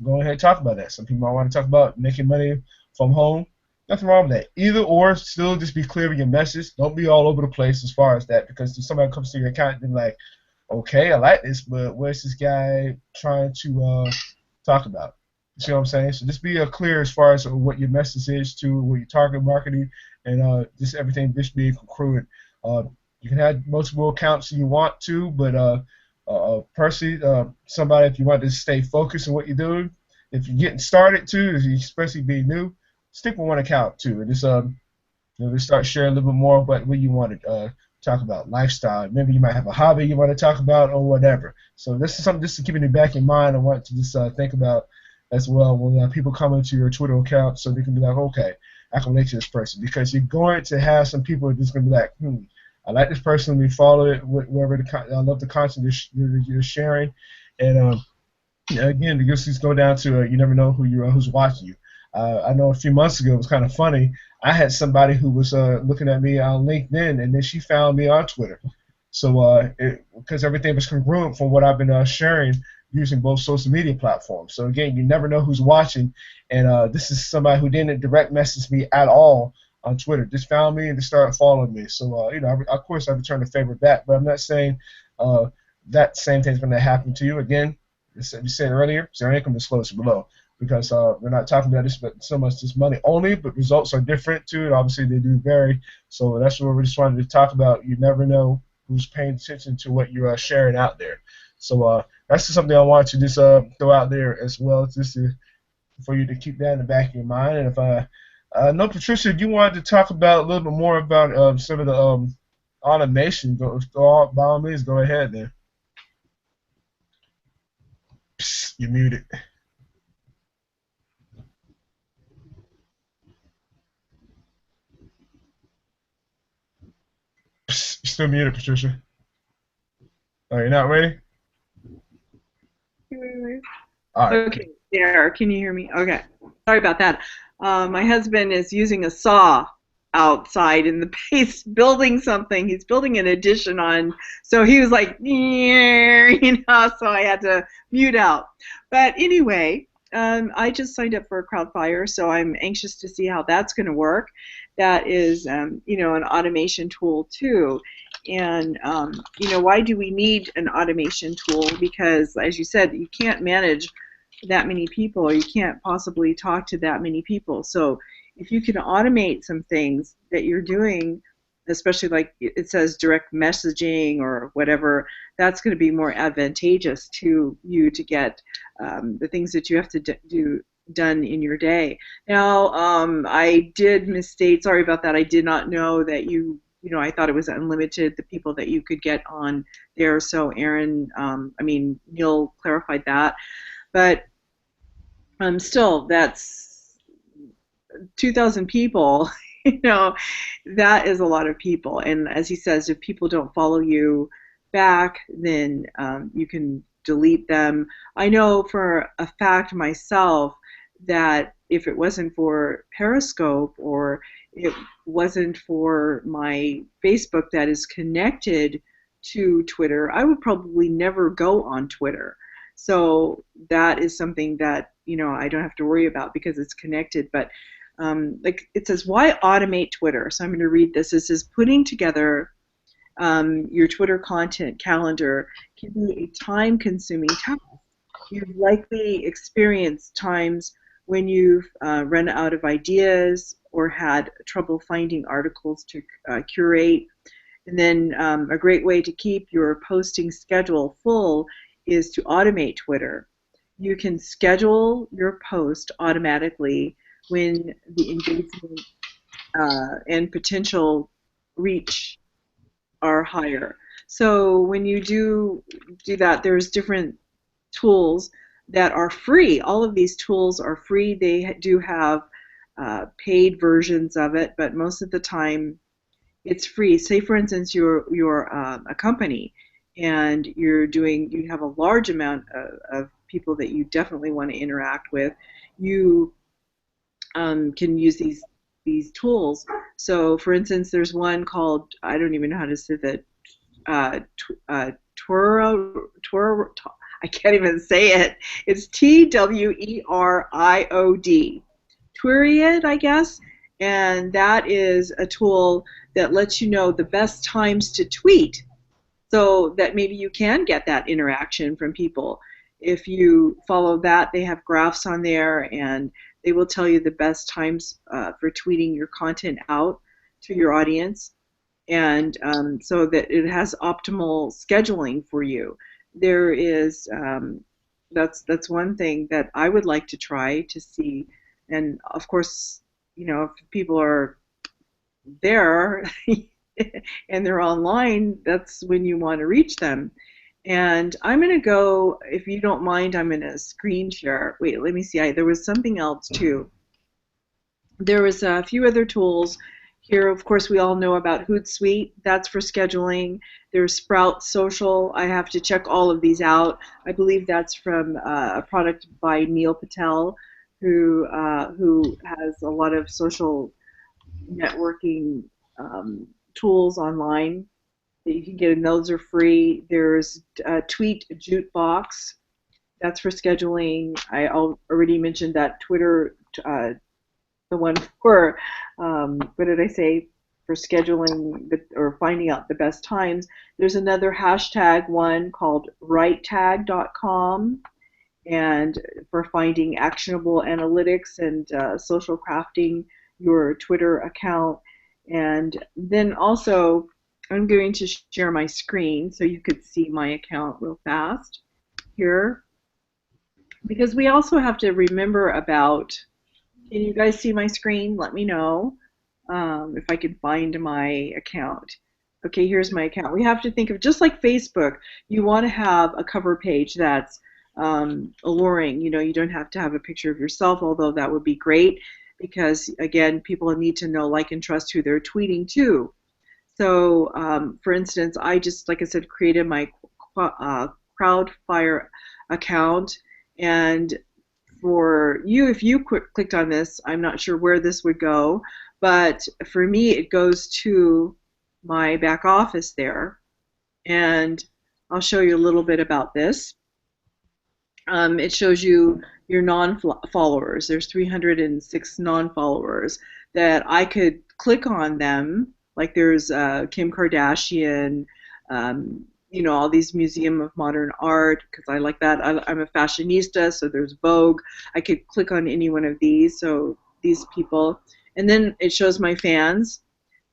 Go ahead and talk about that. Some people might want to talk about making money from home. Nothing wrong with that. Either or, still just be clear with your message. Don't be all over the place as far as that, because if somebody comes to your account and like, okay, I like this, but what's this guy trying to talk about? You see what I'm saying? So just be clear as far as what your message is to what your target marketing and just everything just being congruent. You can have multiple accounts if you want to, but personally, somebody, if you want to stay focused on what you're doing, if you're getting started too, especially being new, stick with one account too, and just just start sharing a little bit more about what you want to talk about, lifestyle. Maybe you might have a hobby you want to talk about or whatever. So this is something just to keep in the back of your mind. I want to just think about as well when people come into your Twitter account, so they can be like, okay, I can relate to this person, because you're going to have some people that's going to be like, I like this person. We follow it, wherever I love the content you're sharing, and again, it just go down to you never know who's watching you. I know a few months ago it was kind of funny. I had somebody who was looking at me on LinkedIn, and then she found me on Twitter. So because everything was congruent from what I've been sharing using both social media platforms. So again, you never know who's watching, and this is somebody who didn't direct message me at all on Twitter. Just found me and just started following me. So of course I returned the favor back, but I'm not saying that same thing's going to happen to you. Again, as you said earlier, is there income disclosure below? Because we're not talking about this, but so much just money only, but results are different too, and obviously they do vary. So that's what we just wanted to talk about. You never know who's paying attention to what you're sharing out there. So that's just something I wanted to just throw out there as well, just for you to keep that in the back of your mind. And if I know, Patricia, you wanted to talk about a little bit more about some of the automation. By all means, go ahead then. Psst, you're muted. Psst, you're still muted, Patricia. Oh, you're not ready? All right. Okay, there. Can you hear me? Okay. Sorry about that. My husband is using a saw outside in the base building something. He's building an addition on, so he was like, so I had to mute out. But anyway, I just signed up for a Crowdfire, so I'm anxious to see how that's going to work. That is, an automation tool too. And, why do we need an automation tool? Because, as you said, you can't manage that many people, or you can't possibly talk to that many people. So if you can automate some things that you're doing, especially like it says direct messaging or whatever, that's going to be more advantageous to you to get the things that you have to do done in your day. Now, I did misstate. Sorry about that. I did not know that I thought it was unlimited, the people that you could get on there. So Neil clarified that. But still, that's 2,000 people. That is a lot of people. And as he says, if people don't follow you back, then you can delete them. I know for a fact myself that if it wasn't for Periscope or it wasn't for my Facebook that is connected to Twitter, I would probably never go on Twitter. So that is something that I don't have to worry about because it's connected. But like it says, why automate Twitter? So I'm going to read this. It says putting together your Twitter content calendar can be a time-consuming task. You've likely experienced times when you've run out of ideas or had trouble finding articles to curate. And then a great way to keep your posting schedule full is to automate Twitter. You can schedule your post automatically when the engagement and potential reach are higher. So when you do that, there's different tools that are free. All of these tools are free. They do have paid versions of it, but most of the time it's free. Say for instance you're a company and you have a large amount of people that you definitely want to interact with. You can use these tools. So for instance, there's one called, I don't even know how to say that, Twero, I can't even say it. It's Tweriod, Tweriod, I guess. And that is a tool that lets you know the best times to tweet so that maybe you can get that interaction from people. If you follow that, they have graphs on there and they will tell you the best times for tweeting your content out to your audience, and so that it has optimal scheduling for you. There is that's one thing that I would like to try to see, and of course, if people are there and they're online, that's when you want to reach them. And I'm going to go, if you don't mind, I'm going to screen share. Wait, let me see. There was something else too. There was a few other tools here. Of course, we all know about Hootsuite. That's for scheduling. There's Sprout Social. I have to check all of these out. I believe that's from a product by Neil Patel, who has a lot of social networking tooals online that you can get, and those are free. There's Tweet Jutebox. That's for scheduling. I already mentioned that Twitter, the one for, what did I say, for scheduling or finding out the best times. There's another hashtag one called righttag.com, and for finding actionable analytics and social crafting your Twitter account. And then also, I'm going to share my screen so you could see my account real fast here, because we also have to remember about, can you guys see my screen? Let me know if I can find my account. Okay, here's my account. We have to think of, just like Facebook, you want to have a cover page that's alluring. You don't have to have a picture of yourself, although that would be great, because again, people need to know, like, and trust who they're tweeting to. So, for instance, I just, like I said, created my Crowdfire account, and for you, if you clicked on this, I'm not sure where this would go, but for me, it goes to my back office there, and I'll show you a little bit about this. It shows you your non-followers. There's 306 non-followers that I could click on them. Like there's Kim Kardashian, all these Museum of Modern Art, because I like that. I'm a fashionista, so there's Vogue. I could click on any one of these, so these people. And then it shows my fans,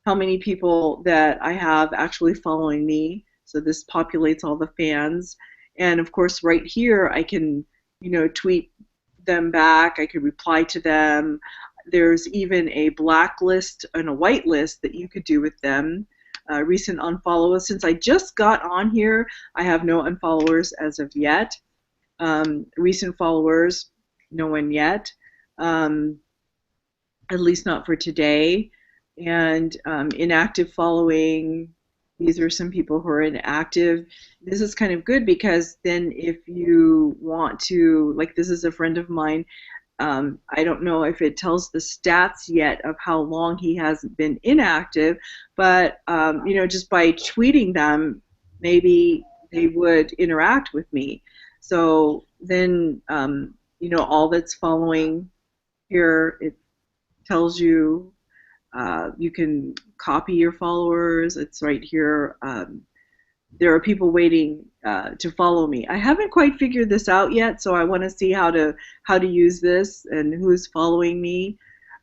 how many people that I have actually following me. So this populates all the fans. And of course, right here, I can, tweet them back. I could reply to them. There's even a blacklist and a whitelist that you could do with them. Recent unfollowers. Since I just got on here, I have no unfollowers as of yet. Recent followers, no one yet. At least not for today. And inactive following, these are some people who are inactive. This is kind of good because then if you want to, like this is a friend of mine, I don't know if it tells the stats yet of how long he has been inactive, but you know, just by tweeting them, maybe they would interact with me. So then, you know, all that's following here, it tells you you can copy your followers. It's right here. There are people waiting to follow me. I haven't quite figured this out yet, so I want to see how to use this and who's following me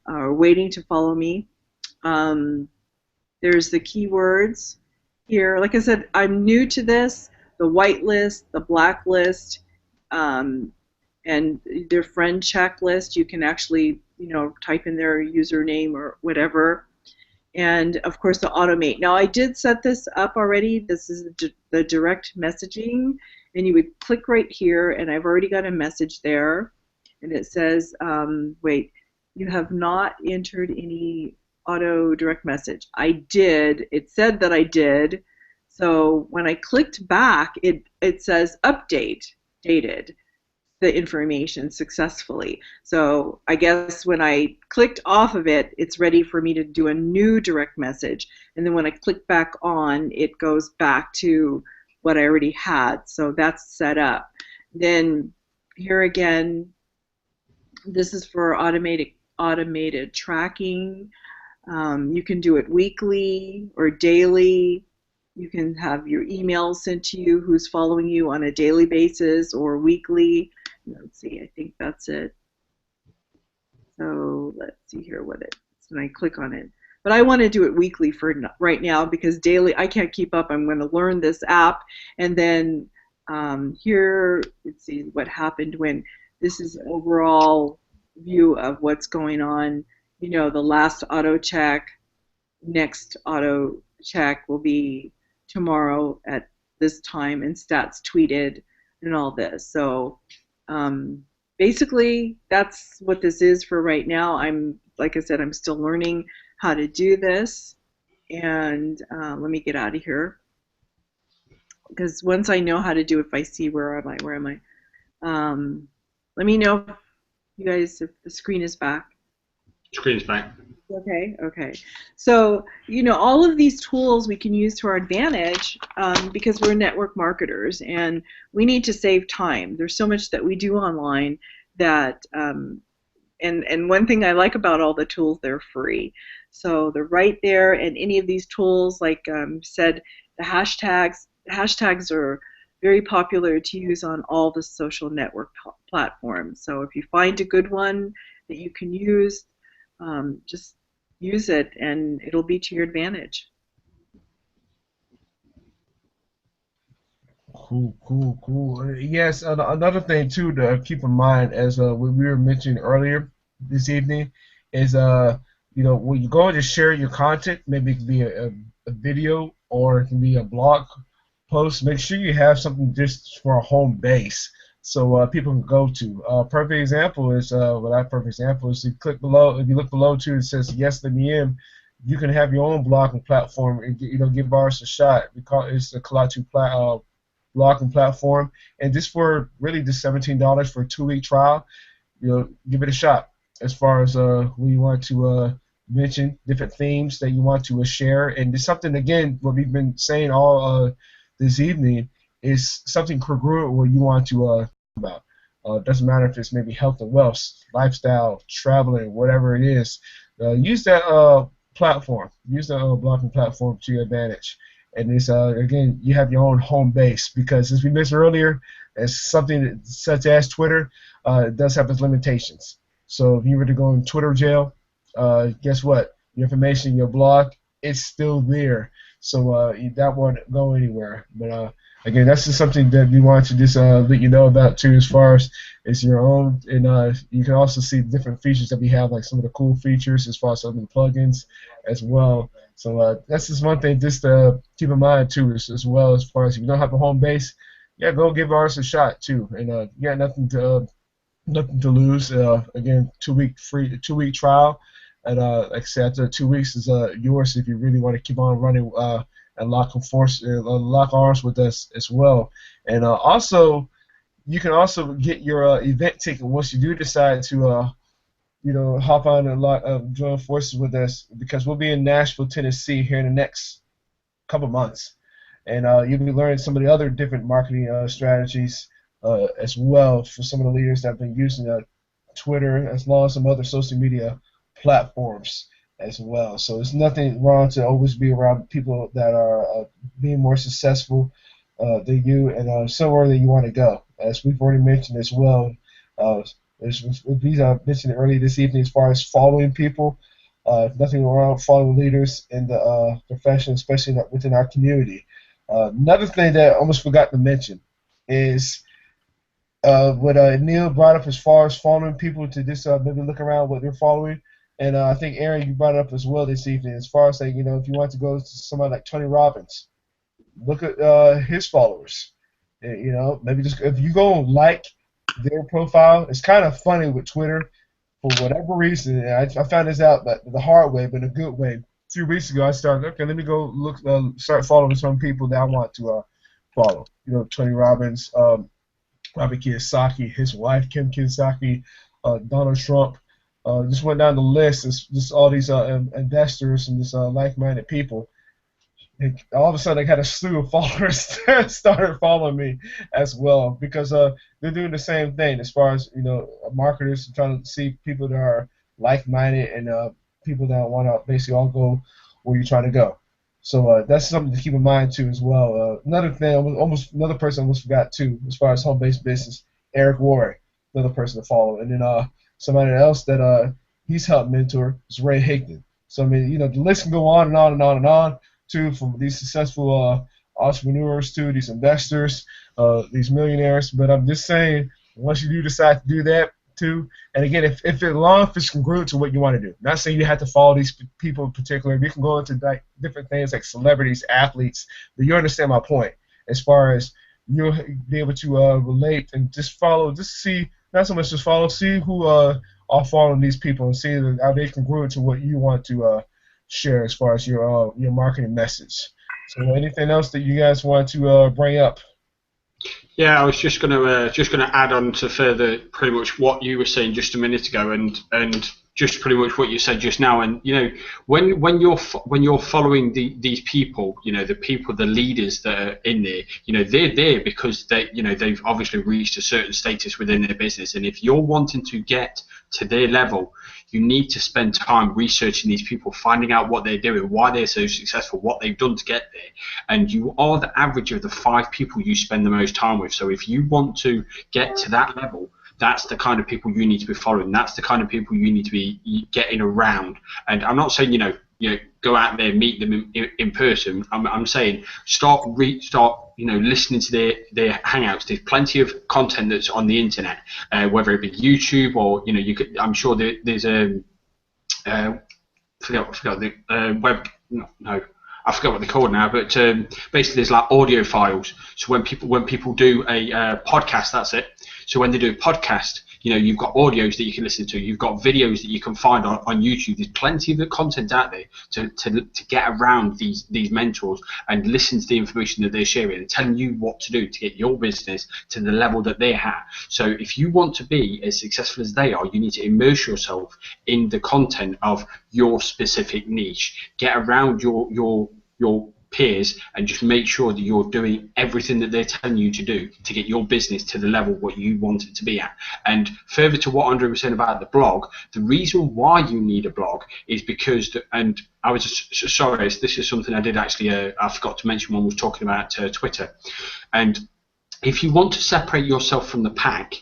or waiting to follow me. There's the keywords here. Like I said, I'm new to this. The whitelist, the blacklist, and their friend checklist. You can actually, you know, type in their username or whatever. And of course the automate. Now I did set this up already. This is the direct messaging, and you would click right here, and I've already got a message there, and it says, wait, you have not entered any auto direct message. I did. It said that I did. So when I clicked back, it says update, dated the information successfully. So I guess when I clicked off of it, it's ready for me to do a new direct message. And then when I click back on, it goes back to what I already had. So that's set up. Then here again, this is for automated tracking. You can do it weekly or daily. You can have your emails sent to you, who's following you on a daily basis or weekly. Let's see, I think that's it. So let's see here what it is when I click on it. But I want to do it weekly for right now because daily I can't keep up. I'm going to learn this app. And then here, let's see what happened when this is overall view of what's going on. You know, the last auto check, next auto check will be tomorrow at this time, and stats tweeted and all this. So basically that's what this is for right now. Like I said, I'm still learning how to do this, and let me get out of here because once I know how to do it, if I see where am I, let me know you guys if the screen is back. Screen's back. Okay. So, you know, all of these tools we can use to our advantage because we're network marketers and we need to save time. There's so much that we do online that, and one thing I like about all the tools, they're free. So they're right there, and any of these tools, like said, the hashtags are very popular to use on all the social network platforms. So if you find a good one that you can use, just use it and it'll be to your advantage. Cool. Yes, another thing too to keep in mind, as we were mentioning earlier this evening, is you know, when you go to share your content, maybe it can be a video or it can be a blog post. Make sure you have something just for a home base, so people can go to. Perfect example is you click below. If you look below too, it says yes let me in. You can have your own blogging platform and give ours a shot. It's the Kalatu blogging platform, and just for really just $17 for a 2-week trial, give it a shot. As far as when you want to mention different themes that you want to share, and it's something again what we've been saying all this evening is something congruent what you want to talk about. Doesn't matter if it's maybe health and wealth, lifestyle, traveling, whatever it is. Use that platform. Use the blogging platform to your advantage. And it's again, you have your own home base, because as we mentioned earlier, as something such as Twitter, it does have its limitations. So if you were to go in Twitter jail, guess what? Your information, your blog, it's still there. So that won't go anywhere. But again, that's just something that we want to just let you know about too, as far as it's your own, and you can also see different features that we have, like some of the cool features as far as some of the plugins as well. So that's just one thing just to keep in mind too, as well as far as if you don't have a home base, yeah, go give ours a shot too, and you got nothing to lose. Again, 2 week free, 2 week trial, and like I said, after 2 weeks is yours if you really want to keep on running and lock arms with us as well. And also, you can also get your event ticket once you do decide to hop on and join forces with us, because we'll be in Nashville, Tennessee here in the next couple months, and you'll be learning some of the other different marketing strategies as well for some of the leaders that have been using Twitter as well as some other social media platforms as well. So there's nothing wrong to always be around people that are being more successful than you, and somewhere that you want to go. As we've already mentioned as well, as we mentioned earlier this evening, as far as following people, nothing wrong with following leaders in the profession, especially within our community. Another thing that I almost forgot to mention is what Neil brought up as far as following people to just maybe look around what they're following. And I think, Aaron, you brought it up as well this evening, as far as, like, if you want to go to somebody like Tony Robbins, look at his followers. Maybe just if you go like their profile, it's kind of funny with Twitter. For whatever reason, and I found this out the hard way, but in a good way. A few weeks ago, I started, okay, let me go start following some people that I want to follow. Tony Robbins, Robert Kiyosaki, his wife Kim Kiyosaki, Donald Trump. Just went down the list. It's just all these investors and just like-minded people. All of a sudden, I had a slew of followers that started following me as well, because they're doing the same thing as far as marketers trying to see people that are like-minded and people that want to basically all go where you're trying to go. So that's something to keep in mind too as well. Another thing, another person I almost forgot too, as far as home-based business, Eric Worre, another person to follow, and then somebody else that he's helped mentor is Ray Higdon. So I mean, the list can go on and on and on and on too, from these successful entrepreneurs to these investors, these millionaires. But I'm just saying, once you do decide to do that too, and again, if it's congruent to what you want to do. Not saying you have to follow these people in particular. You can go into like different things like celebrities, athletes, but you understand my point as far as you'll be able to relate and just follow, just see, not so much just follow, see who are following these people and see how they congruent to what you want to share as far as your marketing message. So anything else that you guys want to bring up? Yeah, I was just gonna add on to further pretty much what you were saying just a minute ago, and just pretty much what you said just now. And when you're following these people, the leaders that are in there, they're there because they've obviously reached a certain status within their business. And if you're wanting to get to their level, you need to spend time researching these people, finding out what they're doing, why they're so successful, what they've done to get there. And you are the average of the 5 people you spend the most time with. So if you want to get to that level, that's the kind of people you need to be following. That's the kind of people you need to be getting around. And I'm not saying go out there, meet them in person. I'm saying start listening to their hangouts. There's plenty of content that's on the internet, whether it be YouTube or I'm sure there's a forgot the web no. I forgot what they're called now, but basically there's like audio files. So when people do a podcast, that's it. So when they do a podcast, you've got audios that you can listen to. You've got videos that you can find on YouTube. There's plenty of the content out there to get around these mentors and listen to the information that they're sharing and telling you what to do to get your business to the level that they're at. So if you want to be as successful as they are, you need to immerse yourself in the content of your specific niche. Get around your peers and just make sure that you're doing everything that they're telling you to do to get your business to the level what you want it to be at. And further to what Andre was saying about the blog, the reason why you need a blog is because, and I was sorry, this is something I did actually, I forgot to mention when we were talking about Twitter. And if you want to separate yourself from the pack,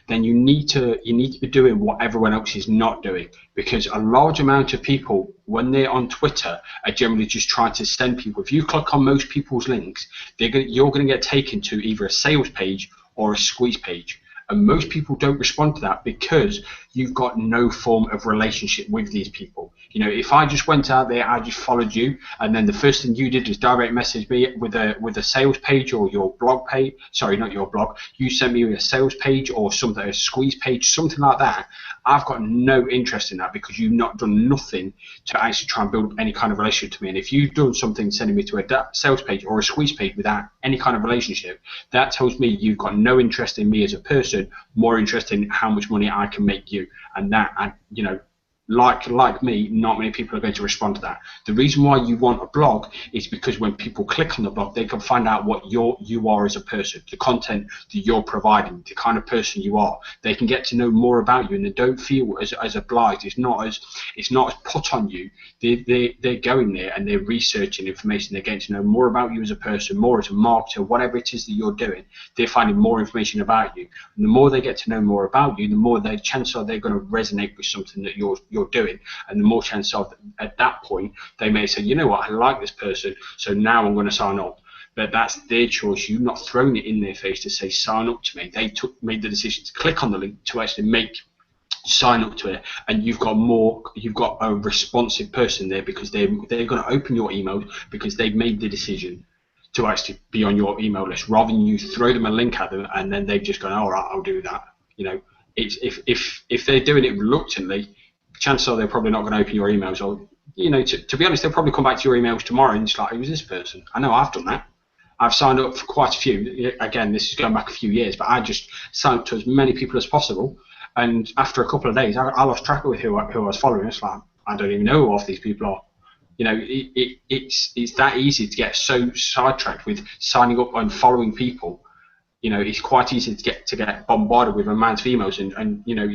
then you need to be doing what everyone else is not doing, because a large amount of people, when they're on Twitter, are generally just trying to send people. If you click on most people's links, you're going to get taken to either a sales page or a squeeze page. And most people don't respond to that because you've got no form of relationship with these people. You know, if I just went out there, I just followed you, and then the first thing you did was direct message me with a sales page or your blog page. Sorry, not your blog. You sent me a sales page or something, a squeeze page, something like that. I've got no interest in that because you've not done nothing to actually try and build any kind of relationship to me. And if you've done something sending me to a sales page or a squeeze page without any kind of relationship, that tells me you've got no interest in me as a person, more interested in how much money I can make you. And that, you know, like me, not many people are going to respond to that. The reason why you want a blog is because when people click on the blog, they can find out what you are as a person, the content that you're providing, the kind of person you are. They can get to know more about you, and they don't feel as obliged. It's not as put on you. They're going there and they're researching information. They're getting to know more about you as a person, more as a marketer, whatever it is that you're doing. They're finding more information about you, and the more they get to know more about you, the more the chances are they're going to resonate with something that you're doing, and the more chance of at that point they may say, you know what, I like this person, so now I'm going to sign up. But that's their choice. You've not thrown it in their face to say sign up to me. They made the decision to click on the link to actually sign up to it, and you've got a responsive person there because they're going to open your emails because they've made the decision to actually be on your email list, rather than you throw them a link at them and then they've just gone, all right, I'll do that. You know, it's if they're doing it reluctantly, chances are they're probably not going to open your emails, or, you know, to be honest, they'll probably come back to your emails tomorrow and it's like, who's this person? I know I've done that. I've signed up for quite a few. Again, this is going back a few years, but I just signed up to as many people as possible. And after a couple of days, I lost track of who I was following. It's like, I don't even know who half these people are. You know, it's that easy to get so sidetracked with signing up and following people. You know, it's quite easy to get bombarded with amounts of emails, and you know,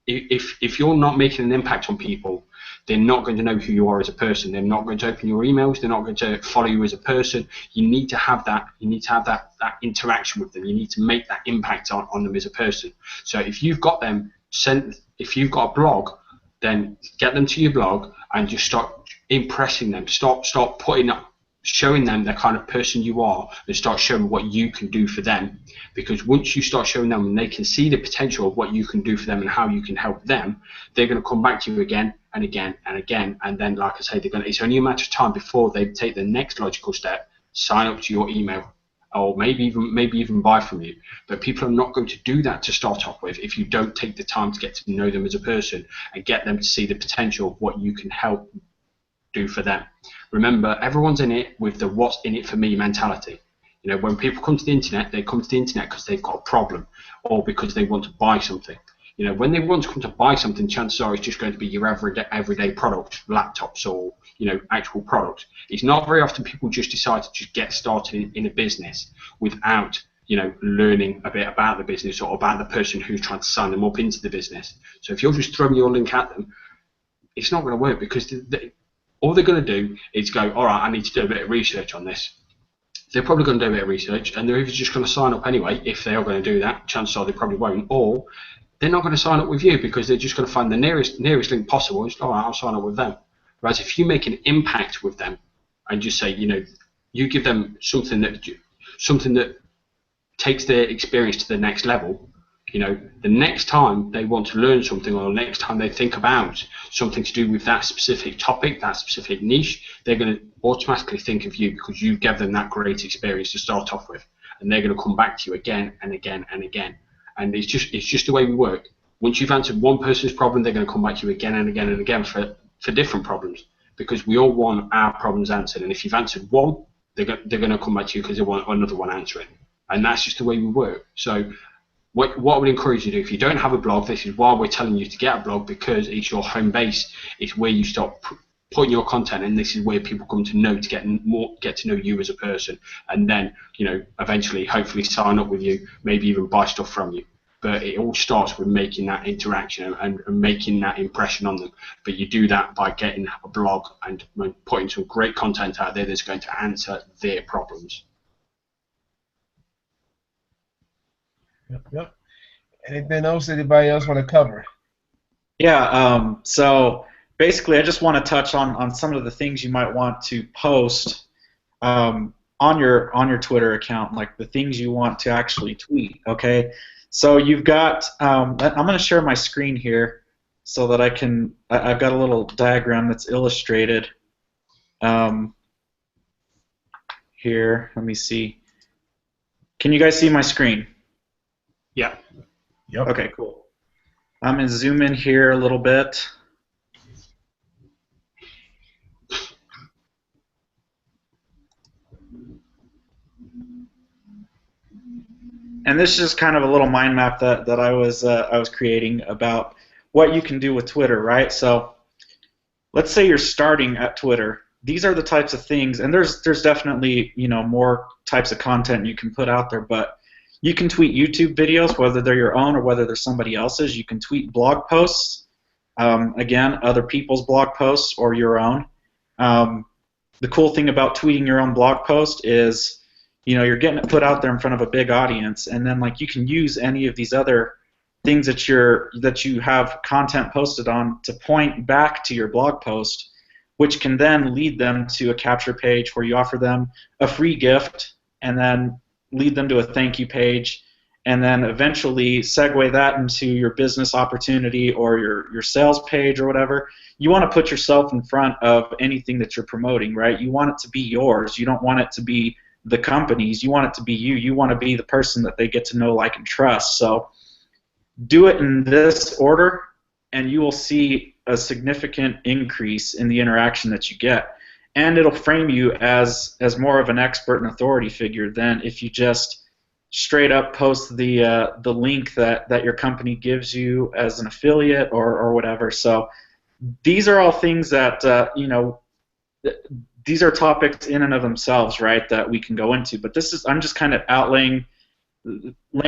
if you're not making an impact on people, they're not going to know who you are as a person. They're not going to open your emails. They're not going to follow you as a person. You need to have that. You need to have that interaction with them. You need to make that impact on them as a person. So if you've got if you've got a blog, then get them to your blog and just start impressing them. Start showing them the kind of person you are, and start showing what you can do for them. Because once you start showing them and they can see the potential of what you can do for them and how you can help them, they're going to come back to you again and again and again. And then, like I say, it's only a matter of time before they take the next logical step, sign up to your email, or maybe even buy from you. But people are not going to do that to start off with if you don't take the time to get to know them as a person and get them to see the potential of what you can help do for them. Remember, everyone's in it with the what's in it for me mentality. You know, when people come to the internet, they come to the internet because they've got a problem or because they want to buy something. You know, when they want to come to buy something, chances are it's just going to be your everyday product, laptops or, you know, actual product. It's not very often people just decide to just get started in a business without, you know, learning a bit about the business or about the person who's trying to sign them up into the business. So if you're just throwing your link at them, it's not going to work, because all they're going to do is go, all right, I need to do a bit of research on this. They're probably going to do a bit of research, and they're either just going to sign up anyway. If they are going to do that, chances are they probably won't, or they're not going to sign up with you because they're just going to find the nearest link possible and just, all right, I'll sign up with them. Whereas if you make an impact with them and just say, you know, you give them something that takes their experience to the next level, you know, the next time they want to learn something, or the next time they think about something to do with that specific topic, that specific niche, they're going to automatically think of you because you gave them that great experience to start off with, and they're going to come back to you again and again and again. And it's just the way we work. Once you've answered one person's problem, they're going to come back to you again and again and again for different problems, because we all want our problems answered. And if you've answered one, they're going to come back to you because they want another one answering. And that's just the way we work. So what I would encourage you to do, if you don't have a blog, this is why we're telling you to get a blog, because it's your home base. It's where you start putting your content, and this is where people come to know, to get to know you as a person, and then, you know, eventually, hopefully, sign up with you, maybe even buy stuff from you. But it all starts with making that interaction and making that impression on them. But you do that by getting a blog and putting some great content out there that's going to answer their problems. Yep. Anything else anybody else want to cover? Yeah, so basically, I just want to touch on some of the things you might want to post on your Twitter account, like the things you want to actually tweet. Okay, so you've got. I'm going to share my screen here so that I've got a little diagram that's illustrated. Here, let me see. Can you guys see my screen? Yeah. Yep. Okay, cool. I'm going to zoom in here a little bit. And this is just kind of a little mind map that I was creating about what you can do with Twitter, right? So let's say you're starting at Twitter. These are the types of things, and there's definitely more types of content you can put out there, but you can tweet YouTube videos, whether they're your own or whether they're somebody else's. You can tweet blog posts, again, other people's blog posts or your own. The cool thing about tweeting your own blog post is, you're getting it put out there in front of a big audience, and then you can use any of these other things that you have content posted on to point back to your blog post, which can then lead them to a capture page where you offer them a free gift, and then lead them to a thank you page, and then eventually segue that into your business opportunity or your sales page or whatever. You want to put yourself in front of anything that you're promoting, right? You want it to be yours. You don't want it to be the company's. You want it to be you. You want to be the person that they get to know, like, and trust. So do it in this order, and you will see a significant increase in the interaction that you get. And it'll frame you as more of an expert and authority figure than if you just straight up post the link that your company gives you as an affiliate or whatever. So these are all things that these are topics in and of themselves, right, that we can go into. But I'm just kind of laying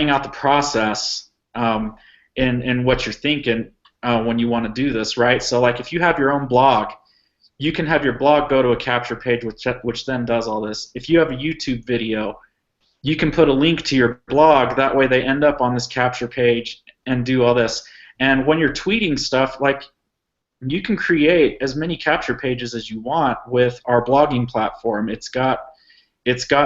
out the process in what you're thinking when you want to do this, right? So if you have your own blog, you can have your blog go to a capture page, which then does all this. If you have a YouTube video, you can put a link to your blog. That way they end up on this capture page and do all this. And when you're tweeting stuff, you can create as many capture pages as you want with our blogging platform. It's got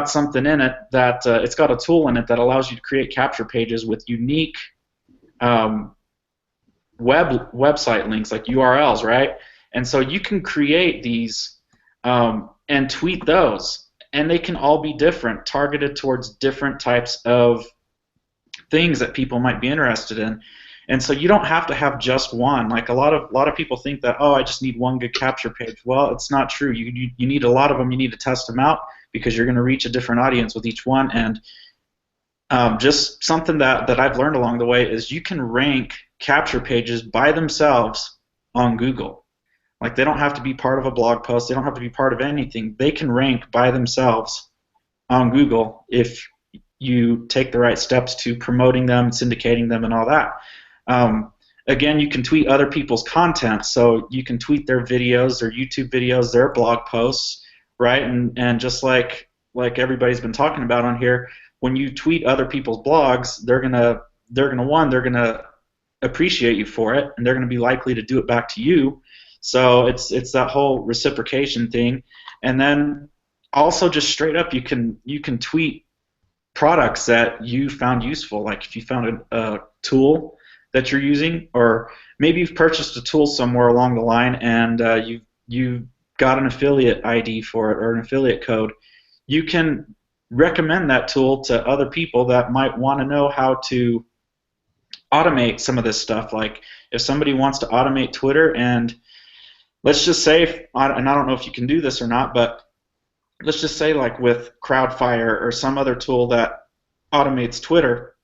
something in it that it's got a tool in it that allows you to create capture pages with unique website links, like URLs, right? And so you can create these and tweet those, and they can all be different, targeted towards different types of things that people might be interested in. And so you don't have to have just one. A lot of people think that, oh, I just need one good capture page. Well, it's not true. You need a lot of them. You need to test them out because you're going to reach a different audience with each one. And just something that I've learned along the way is you can rank capture pages by themselves on Google. They don't have to be part of a blog post. They don't have to be part of anything. They can rank by themselves on Google if you take the right steps to promoting them, syndicating them, and all that. Again, you can tweet other people's content. So you can tweet their videos, their YouTube videos, their blog posts, right? And just like everybody's been talking about on here, when you tweet other people's blogs, they're gonna appreciate you for it, and they're gonna be likely to do it back to you. So it's that whole reciprocation thing. And then also just straight up, you can tweet products that you found useful. If you found a tool that you're using, or maybe you've purchased a tool somewhere along the line and you've got an affiliate ID for it or an affiliate code, you can recommend that tool to other people that might want to know how to automate some of this stuff. If somebody wants to automate Twitter, and let's just say, and I don't know if you can do this or not, but let's just say with Crowdfire or some other tool that automates Twitter,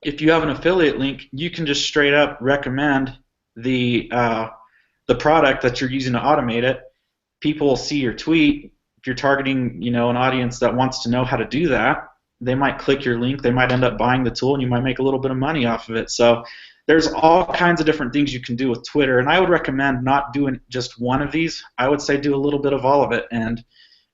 if you have an affiliate link, you can just straight up recommend the product that you're using to automate it. People will see your tweet. If you're targeting an audience that wants to know how to do that, they might click your link. They might end up buying the tool, and you might make a little bit of money off of it. So there's all kinds of different things you can do with Twitter, and I would recommend not doing just one of these. I would say do a little bit of all of it, and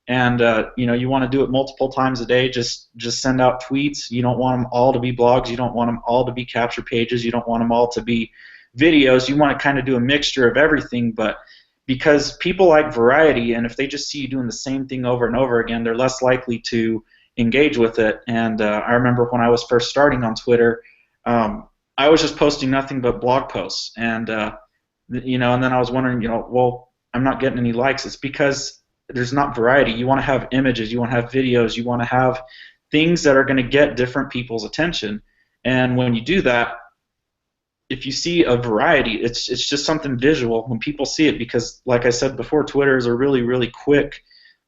and you want to do it multiple times a day. Just send out tweets. You don't want them all to be blogs. You don't want them all to be capture pages. You don't want them all to be videos. You want to kind of do a mixture of everything, but because people like variety, and if they just see you doing the same thing over and over again, they're less likely to engage with it. And I remember when I was first starting on Twitter, I was just posting nothing but blog posts, and and then I was wondering, well, I'm not getting any likes. It's because there's not variety. You want to have images, you want to have videos, you want to have things that are going to get different people's attention. And when you do that, if you see a variety, it's just something visual when people see it, because like I said before, Twitter is a really, really quick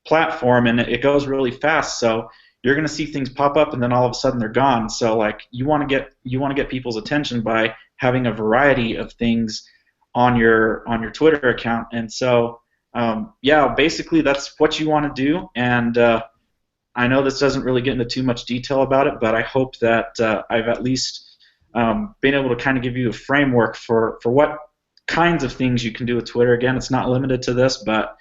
platform, and it goes really fast. So you're going to see things pop up, and then all of a sudden they're gone. So like you want to get people's attention by having a variety of things on your Twitter account. And so basically that's what you want to do. And I know this doesn't really get into too much detail about it, but I hope that I've at least been able to kind of give you a framework for what kinds of things you can do with Twitter. Again, it's not limited to this, but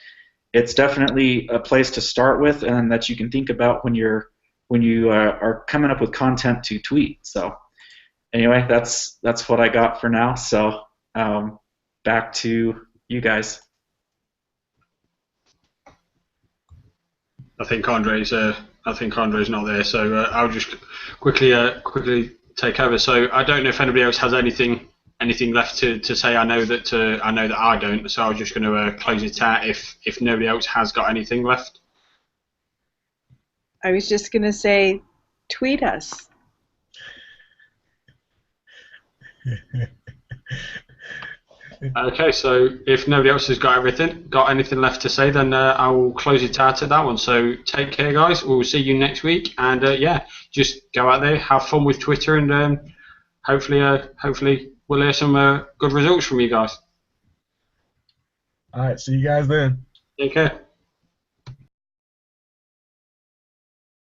it's definitely a place to start with, and that you can think about when you are coming up with content to tweet. So anyway, that's what I got for now. So back to you guys. I think Andre's not there, so I'll just quickly take over. So I don't know if anybody else has anything left to say. I know that I don't, so I'm just going to close it out if nobody else has got anything left. I was just going to say, tweet us. Okay, so if nobody else has got anything left to say, then I will close it out at that one. So take care, guys. We'll see you next week, and just go out there, have fun with Twitter, and hopefully we'll hear some good results from you guys. All right, see you guys then. Take care.